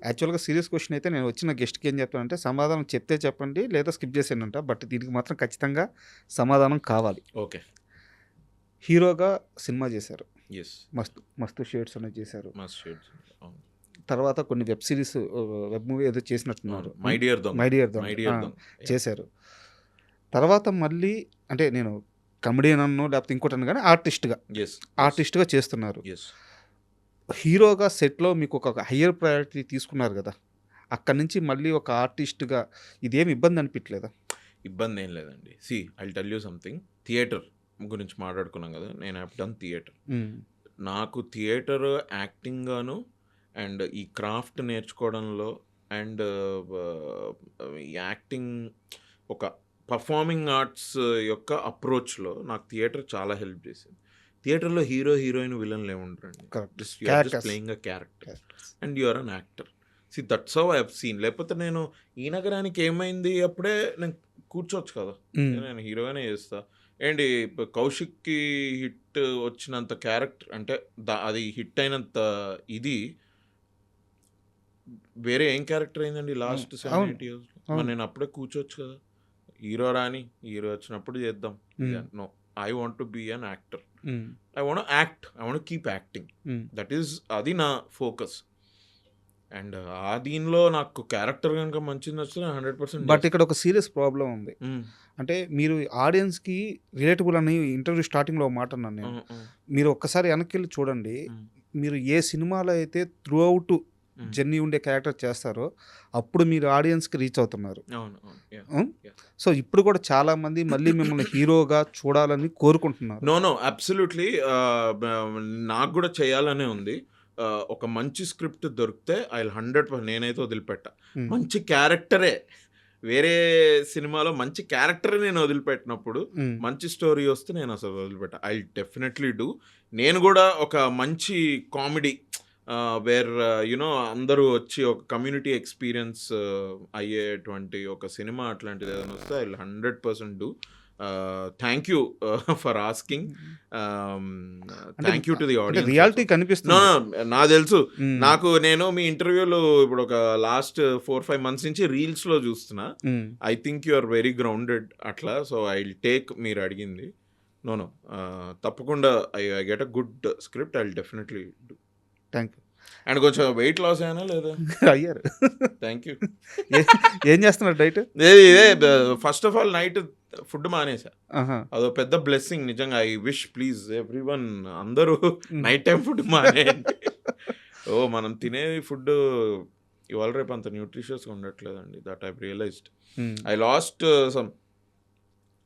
B: యాక్చువల్గా సీరియస్ క్వశ్చన్ అయితే నేను వచ్చిన గెస్ట్కి ఏం చెప్తానంటే, సమాధానం చెప్తే చెప్పండి లేదా స్కిప్ చేసానంట, బట్ దీనికి మాత్రం ఖచ్చితంగా సమాధానం కావాలి.
C: ఓకే.
B: హీరోగా సినిమా చేశారు,
C: ఎస్,
B: మస్తు షేడ్స్ అనేది చేశారు. తర్వాత కొన్ని వెబ్ సిరీస్, వెబ్ మూవీ ఏదో చేసినట్టున్నారు.
C: మై డియర్ దొంగ.
B: మై డియర్
C: మై
B: దొంగ
C: డియర్ దొంగ.
B: చేశారు. తర్వాత మళ్ళీ అంటే నేను కమెడియన్ అన్నో లేకపోతే ఇంకోటి కానీ ఆర్టిస్ట్గా చేస్తున్నారు. హీరోగా సెట్లో మీకు ఒక హయ్యర్ ప్రయారిటీ తీసుకున్నారు కదా, అక్కడి నుంచి మళ్ళీ ఒక ఆర్టిస్ట్గా ఇదేమి ఇబ్బంది అనిపించలేదా?
C: ఇబ్బంది ఏం లేదండి. I tell you something. Theatre గురించి మాట్లాడుకున్నాం కదా, నేను హ్యావ్ డన్ థియేటర్. నాకు థియేటర్ యాక్టింగ్ గాను అండ్ ఈ క్రాఫ్ట్ నేర్చుకోవడంలో అండ్ యాక్టింగ్ ఒక పర్ఫార్మింగ్ ఆర్ట్స్ యొక్క అప్రోచ్లో నాకు థియేటర్ చాలా హెల్ప్ చేసింది. థియేటర్లో హీరో హీరోయిన్ విలన్లు ఏముంటారండి, just playing a character and you are an actor. That's how I have seen. లేకపోతే నేను ఈ నగరానికి ఏమైంది అప్పుడే నేను కూర్చోవచ్చు కదా, నేను హీరోగానే చేస్తా. ఏంటి కౌశిక్కి హిట్ వచ్చినంత క్యారెక్టర్ అంటే అది హిట్ అయినంత ఇది వేరే ఏం క్యారెక్టర్ అయిందండి లాస్ట్ 7-8 years? మరి నేను అప్పుడే కూర్చోవచ్చు కదా, హీరో రాని హీరో వచ్చినప్పుడు చేద్దాం. No, I want to be an actor. I want act, I want keep acting. That is అది నా ఫోకస్. అండ్ ఆ దీనిలో నాకు క్యారెక్టర్ కనుక మంచిది నచ్చితే 100%.
B: బట్ ఇక్కడ ఒక సీరియస్ ప్రాబ్లం ఉంది. అంటే మీరు ఆడియన్స్కి రిలేటబుల్ అని ఇంటర్వ్యూ స్టార్టింగ్లో మాట అన్నాను నేను. మీరు ఒక్కసారి వెనక్కి వెళ్ళి చూడండి, మీరు ఏ సినిమాలో అయితే త్రూ అవుట్ జర్నీ ఉండే క్యారెక్టర్ చేస్తారో అప్పుడు మీరు ఆడియన్స్కి రీచ్ అవుతున్నారు. సో ఇప్పుడు కూడా చాలా మంది మళ్ళీ మిమ్మల్ని హీరోగా చూడాలని కోరుకుంటున్నారు.
C: No absolutely. నాకు కూడా చేయాలనే ఉంది. ఒక మంచి స్క్రిప్ట్ దొరికితే ఐ 100% నేనైతే వదిలిపెట్టా. మంచి క్యారెక్టరే, వేరే సినిమాలో మంచి క్యారెక్టరే నేను వదిలిపెట్టినప్పుడు మంచి స్టోరీ వస్తే నేను అసలు వదిలిపెట్టా. I definitely do. నేను కూడా ఒక మంచి కామెడీ వేర్ యునో అందరూ వచ్చి ఒక కమ్యూనిటీ ఎక్స్పీరియన్స్ అయ్యేటువంటి ఒక సినిమా అట్లాంటిది ఏదైనా వస్తే I 100% do. Thank you for asking. Thank you to the audience.
B: Reality కనిపిస్తుంది.
C: నాకు తెలుసు. నేను మీ ఇంటర్వ్యూలో ఇప్పుడు ఒక లాస్ట్ 4-5 months నుంచి రీల్స్లో చూస్తున్నా. I think you are very grounded అట్లా. సో ఐ విల్ టేక్ మీరు అడిగింది. నో తప్పకుండా I get a good script. I will definitely do.
B: Thank you.
C: And కొంచెం వెయిట్ లాస్ అయినా లేదా?
B: అయ్యారు.
C: Thank you.
B: ఏం చేస్తున్నారు డైట్?
C: ఇదే first of all night food మానేసా. అదో పెద్ద బ్లెస్సింగ్ నిజంగా. ఐ విష్ ప్లీజ్ ఎవ్రీవన్ అందరూ నైట్ టైం ఫుడ్ మానేయండి. మనం తినే ఫుడ్ ఇవాళ రేపు అంత న్యూట్రిషియస్గా ఉండట్లేదండి. That I realised. I lost some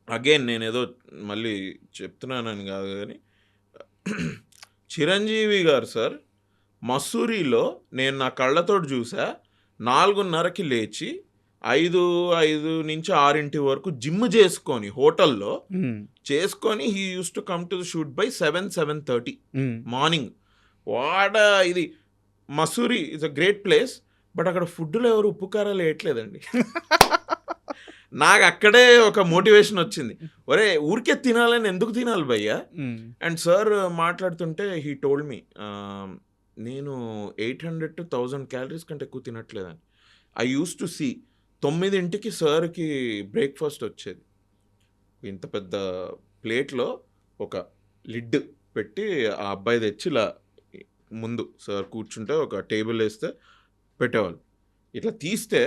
C: again. నేనేదో మళ్ళీ చెప్తున్నానని కాదు కానీ చిరంజీవి గారు సార్ మసూరిలో నేను నా కళ్ళతో చూసా. 4:30కి లేచి 5 నుంచి 6 వరకు జిమ్ చేసుకొని హోటల్లో చేసుకొని he use to come to the shoot by 7-7:30 morning. ఇది Mussoorie is a great place. But అక్కడ ఫుడ్లో ఎవరు ఉప్పు కారాలు వేయట్లేదండి. నాకు అక్కడే ఒక మోటివేషన్ వచ్చింది. ఒరే ఊరికే తినాలని ఎందుకు తినాలి భయ్యా? అండ్ సార్ మాట్లాడుతుంటే హీ టోల్డ్ మీ, నేను 800 to 1000 calories కంటే ఎక్కువ తినట్లేదని. ఐ యూస్ టు సీ 9ంటికి సార్కి బ్రేక్ఫాస్ట్ వచ్చేది. ఇంత పెద్ద ప్లేట్లో ఒక లిడ్ పెట్టి ఆ అబ్బాయి తెచ్చి ఇలా ముందు సార్ కూర్చుంటే ఒక టేబుల్ వేస్తే పెట్టేవాళ్ళు. ఇట్లా తీస్తే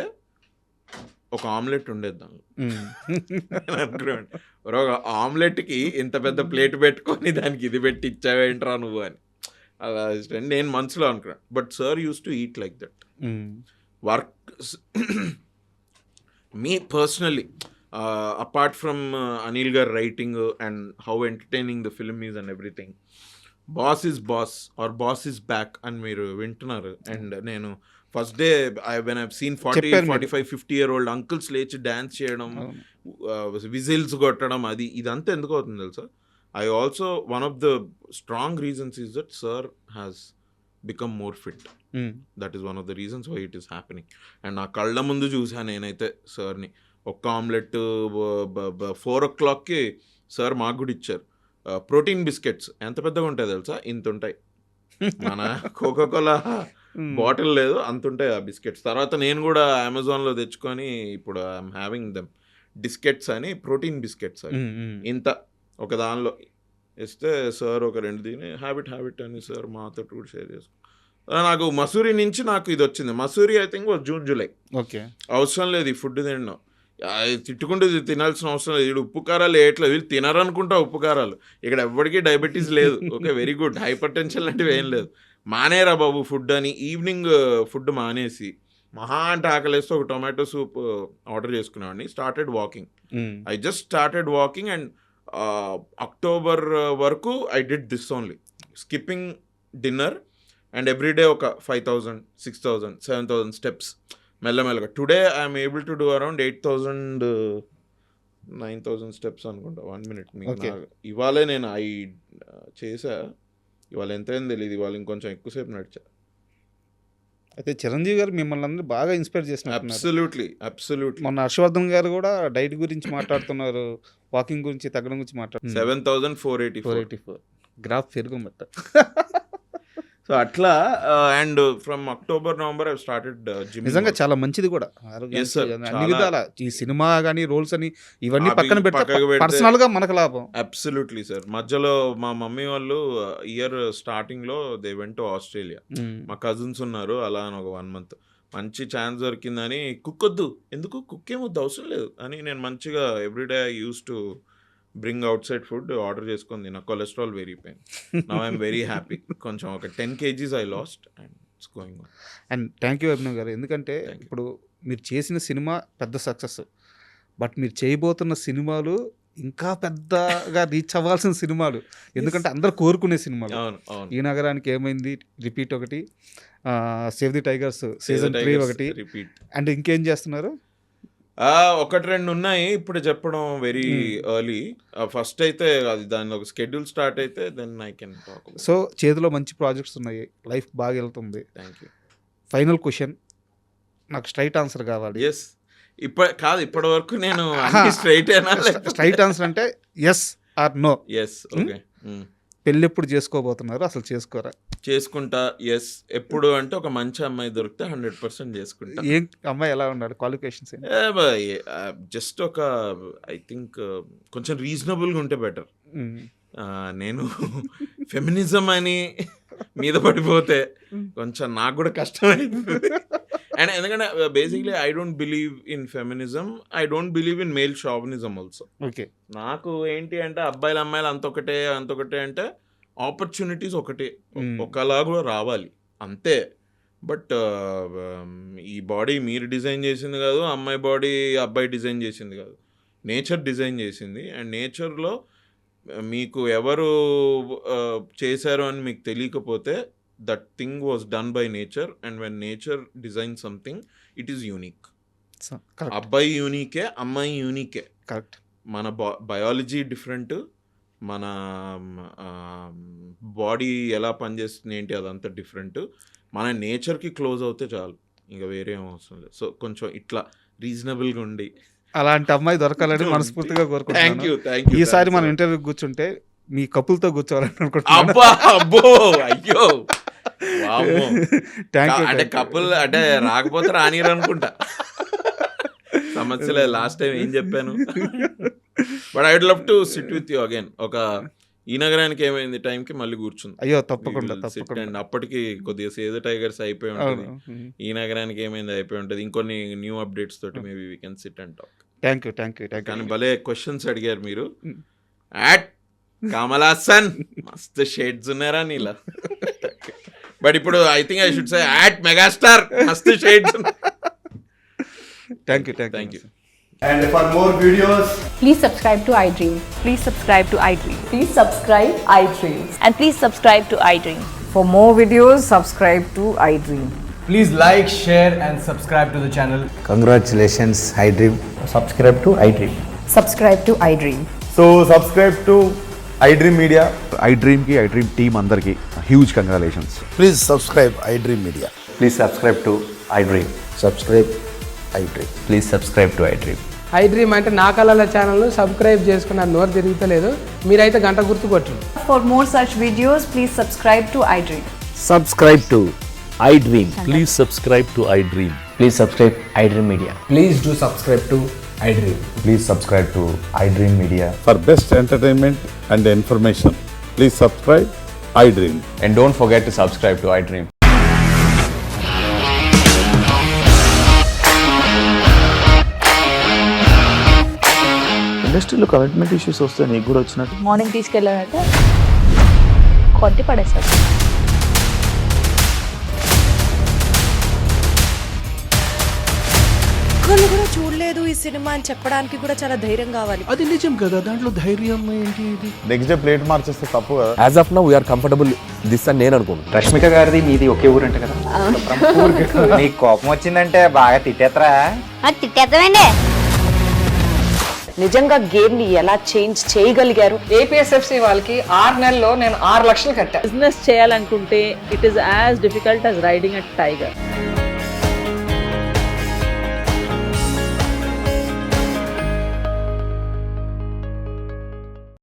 C: ఒక ఆమ్లెట్ ఉండేది దానిలో. అనుకునేవాడిని, ఒక ఆమ్లెట్కి ఇంత పెద్ద ప్లేట్ పెట్టుకొని దానికి ఇది పెట్టి ఇచ్చావేంట్రా నువ్వు అని. అలా నేను మనసులో అనుకున్నాను. But sir use to eat like that. Work మీ personally apart from Anil garu writing and how entertaining the film is and everything, boss is boss or boss is back అని మీరు వింటున్నారు. అండ్ నేను first day when I've seen 40, 45, 50-year-old uncles లేచి dance చేయడం, whistles కొట్టడం, ఇదంతా ఎందుకు అవుతుంది తెలుసా? I also, one of the strong reasons is that sir has become more fit. That is one of the reasons why it is happening. And నా కళ్ళ ముందు చూసాను నేనైతే సార్ని. ఒక్క ఆమ్లెట్ 4 o'clockకి సార్ మాకు కూడా ఇచ్చారు. ప్రోటీన్ బిస్కెట్స్ ఎంత పెద్దగా ఉంటాయి తెలుసా? ఇంత ఉంటాయి. మన కోకోకోలా బాటిల్ లేదు, అంత ఉంటాయి ఆ బిస్కెట్స్. తర్వాత నేను కూడా అమెజాన్లో తెచ్చుకొని ఇప్పుడు ఐఎమ్ హ్యావింగ్ దెమ్ బిస్కెట్స్ అని, ప్రోటీన్ బిస్కెట్స్ అని. ఇంత ఒక దానిలో ఇస్తే సార్ ఒక 2 తిని హ్యాబిట్ అని సార్ మాతో కూడా షేర్ చేసుకో. నాకు మసూరి నుంచి నాకు ఇది వచ్చింది. Mussoorie I think June July.
B: Okay,
C: అవసరం లేదు ఈ ఫుడ్ తినడం, తిట్టుకుంటూ తినాల్సిన అవసరం లేదు. వీడు ఉప్పు కారాలు వేయట్లేదు, వీళ్ళు తినరనుకుంటా ఉప్పు కారాలు. ఇక్కడ ఎవరికి డయాబెటీస్ లేదు. Okay, very good. Hypertension లాంటివి ఏం లేదు. మానేరా బాబు ఫుడ్ అని ఈవినింగ్ ఫుడ్ మానేసి మహా అంటే ఆకలేస్తే ఒక టొమాటో సూప్ ఆర్డర్ చేసుకునేవాడిని. Started walking. I just started walking and October వరకు I did this only, skipping dinner and everyday ఒక 5,000, 6,000, 7,000 స్టెప్స్ మెల్లమెల్లగా. Today I'm able to do around 8,000, 9,000 steps అనుకుంటా 1 minute. ఇవాళే నేను చేసా. ఇవాళ ఎంతైంది తెలియదు, ఇవాళ ఇంకొంచెం ఎక్కువసేపు నడిచా.
B: అయితే చిరంజీవి గారు మిమ్మల్ని అందరూ బాగా ఇన్స్పైర్ చేస్తున్నారు.
C: అబ్సల్యూట్లీ.
B: మొన్న హర్షవర్ధన్ గారు కూడా డైట్ గురించి మాట్లాడుతున్నారు, వాకింగ్ గురించి, తగ్గడం గురించి మాట్లాడుతున్నారు.
C: 7,484
B: గ్రాఫ్ పెరుగుమట్ట.
C: సో అట్లా and from October, November I started gym.
B: నిజంగా చాలా మంచిది కూడా అన్ని విధాల. ఈ సినిమా కానీ రోల్స్ అని ఇవన్నీ పక్కన పెడితే పర్సనల్ గా మనకు లాభం.
C: Absolutely sir. మధ్యలో మా మమ్మీ వాళ్ళు ఇయర్ స్టార్టింగ్ లో దే వెంట్ టు ఆస్ట్రేలియా. మా కజిన్స్ ఉన్నారు, అలా అని ఒక 1 month మంచి ఛాన్స్ దొరికిందని, కుక్ వద్దు, ఎందుకు కుక్ ఏమొద్దు, అవసరం లేదు అని నేను మంచిగా everyday I used to bring out side food order చేసుకుంది. నా కొలెస్ట్రాల్ పెరిగిపోయింది. Now I'm very happy. కొంచెం ఒక 10 kgs I last and it's going on.
B: And thank you Abhinav గారు. ఎందుకంటే ఇప్పుడు మీరు చేసిన సినిమా పెద్ద సక్సెస్, బట్ మీరు చేయబోతున్న సినిమాలు ఇంకా పెద్దగా రీచ్ అవ్వాల్సిన సినిమాలు. ఎందుకంటే అందరు కోరుకునే సినిమాలు. ఈ నగరానికి ఏమైంది రిపీట్ ఒకటి, సేవ్ ది టైగర్స్ సీజన్ 3 ఒకటి
C: రిపీట్.
B: అండ్ ఇంకేం చేస్తున్నారు?
C: 1-2 ఉన్నాయి ఇప్పుడు చెప్పడం వెరీ ఎర్లీ. ఫస్ట్ అయితే అది దాని ఒక స్కెడ్యూల్ స్టార్ట్ అయితే then I can talk.
B: So చేతిలో మంచి ప్రాజెక్ట్స్ ఉన్నాయి, లైఫ్ బాగా వెళ్తుంది.
C: Thank you.
B: ఫైనల్ క్వశ్చన్, నాకు స్ట్రైట్ ఆన్సర్ కావాలి.
C: ఎస్. ఇప్పటి వరకు నేను స్ట్రైట్
B: స్ట్రైట్ ఆన్సర్ అంటే yes or no.
C: Yes. Okay.
B: పెళ్ళి ఎప్పుడు చేసుకోబోతున్నారు? అసలు చేసుకోరా?
C: చేసుకుంటా. ఎస్. ఎప్పుడు అంటే ఒక మంచి అమ్మాయి దొరికితే 100% చేసుకుంటా.
B: ఏం అమ్మాయి ఎలా ఉండాలి? క్వాలిఫికేషన్స్
C: జస్ట్ ఒక ఐ థింక్ కొంచెం రీజనబుల్గా ఉంటే బెటర్. నేను ఫెమినిజం అని మీద పడిపోతే కొంచెం నాకు కూడా కష్టమైంది. అండ్ ఎందుకంటే basically I don't believe in feminism, I don't believe in male chauvinism also.
B: Okay.
C: నాకు ఏంటి అంటే అబ్బాయిలు అమ్మాయిలు అంతొకటే అంటే ఆపర్చునిటీస్ ఒకటే, ఒకలాగా రావాలి అంతే. బట్ ఈ బాడీ మీరు డిజైన్ చేసింది కాదు, అమ్మాయి బాడీ అబ్బాయి డిజైన్ చేసింది కాదు, నేచర్ డిజైన్ చేసింది. అండ్ నేచర్లో మీకు ఎవరు చేశారు అని మీకు తెలియకపోతే that thing was done by nature. And when nature design something it is unique. అబ్బాయి యూనికే, అమ్మాయి యూనికే.
B: కరెక్ట్.
C: మన బయాలజీ డిఫరెంట్, మన బాడీ ఎలా పనిచేస్తుంది ఏంటి అదంతా డిఫరెంట్. మన నేచర్కి క్లోజ్ అవుతే చాలు, ఇంకా వేరే ఏం అవసరం లేదు. సో కొంచెం ఇట్లా రీజనబుల్గా ఉండి
B: అలాంటి అమ్మాయి దొరకాలని మనస్ఫూర్తిగా కోరుకుంటున్నాను.
C: Thank you.
B: ఈసారి మనం ఇంటర్వ్యూ కూర్చుంటే మీ కపుల్తో కూర్చోవాలని
C: అనుకుంటున్నాను. అయ్యో అంటే కపుల్ అంటే రాకపోతే రానిరు అనుకుంటా. సమస్య లేదు. లాస్ట్ టైం ఏం చెప్పాను. But I would love to sit with you again. ఒక ఈ నగరానికి ఏమైంది టైంకి మళ్ళీ కూర్చుంది.
B: అయ్యో తప్పకుండా.
C: అండ్ అప్పటికి కొద్దిగా సేవ్ టైగర్స్ అయిపోయి ఉంటుంది, ఈ నగరానికి ఏమైంది అయిపోయి ఉంటుంది, ఇంకొన్ని న్యూ అప్డేట్స్ తోటి maybe we can SIT and talk.
B: Thank you.
C: కానీ భలే క్వశ్చన్స్ అడిగారు మీరు. యాట్ కమల్ హాసన్ మస్తు షేడ్స్ ఉన్నారా నీలా. బట్ ఇప్పుడు I think I should say at megastar మస్తు shades.
B: Thank you.
D: And for more videos,
E: please subscribe to iDream.
F: Please subscribe to iDream.
E: Please subscribe iDream.
F: And please subscribe to iDream.
G: For more videos, subscribe to iDream.
D: please like, share and subscribe to the channel.
H: Congratulations, iDream.
D: Subscribe to iDream.
G: Subscribe to iDream.
D: So subscribe to iDream Media.
I: iDream ki iDream team andarki huge congratulations.
H: Please subscribe iDream Media.
D: Please subscribe to iDream.
H: Subscribe iDream.
D: Please subscribe to iDream.
J: iDream అంటే నా కళల ఛానల్ను subscribe చేసుకున్న నోరు తిరుగుతలేదు, మీరైతే గంట గుర్తు కొట్టండి.
E: For more such videos, please subscribe to iDream.
H: Subscribe to iDream.
K: Please subscribe to iDream.
D: Please subscribe iDream Media.
J: Please do subscribe to iDream.
H: Please subscribe to iDream Media.
I: For best entertainment and information, please subscribe iDream.
D: And don't forget to subscribe to iDream.
H: ఇండస్ట్రీలో commitment issues వస్తే నీకు కూడా వచ్చినట్టు
F: morning తీసుకెళ్ళాలంటే కొట్టి పడేస్తారు.
G: ఒక్కళ్ళు కూడా చూడలేదు ఈ సినిమా అని చెప్పడానికి కూడా చాలా ధైర్యం కావాలి.
J: అది నిజం కదా, దాంట్లో ధైర్యం ఏంటి ఇది?
I: నెక్స్ట్ డే ప్లేట్ మార్చేస్తే తప్పు కదా.
K: As of now we're comfortable this అని నేను అనుకుంటున్నాను.
D: రష్మిక గారిది మీది ఒకే ఊరంట కదా. నీకు కోపం వచ్చిందంటే బాగా తిట్టేత్తరా?
F: తిట్టేద్దామండి.
G: నిజంగా గేమ్ ని ఎలా చేంజ్ చేయగలిగారు?
J: ఏపీఎస్ఎఫ్సి వాళ్ళకి 6 నెలల్లో నేను 6 లక్షలు కట్టా.
F: బిజినెస్ చేయాలనుకుంటే it is as difficult as riding a tiger.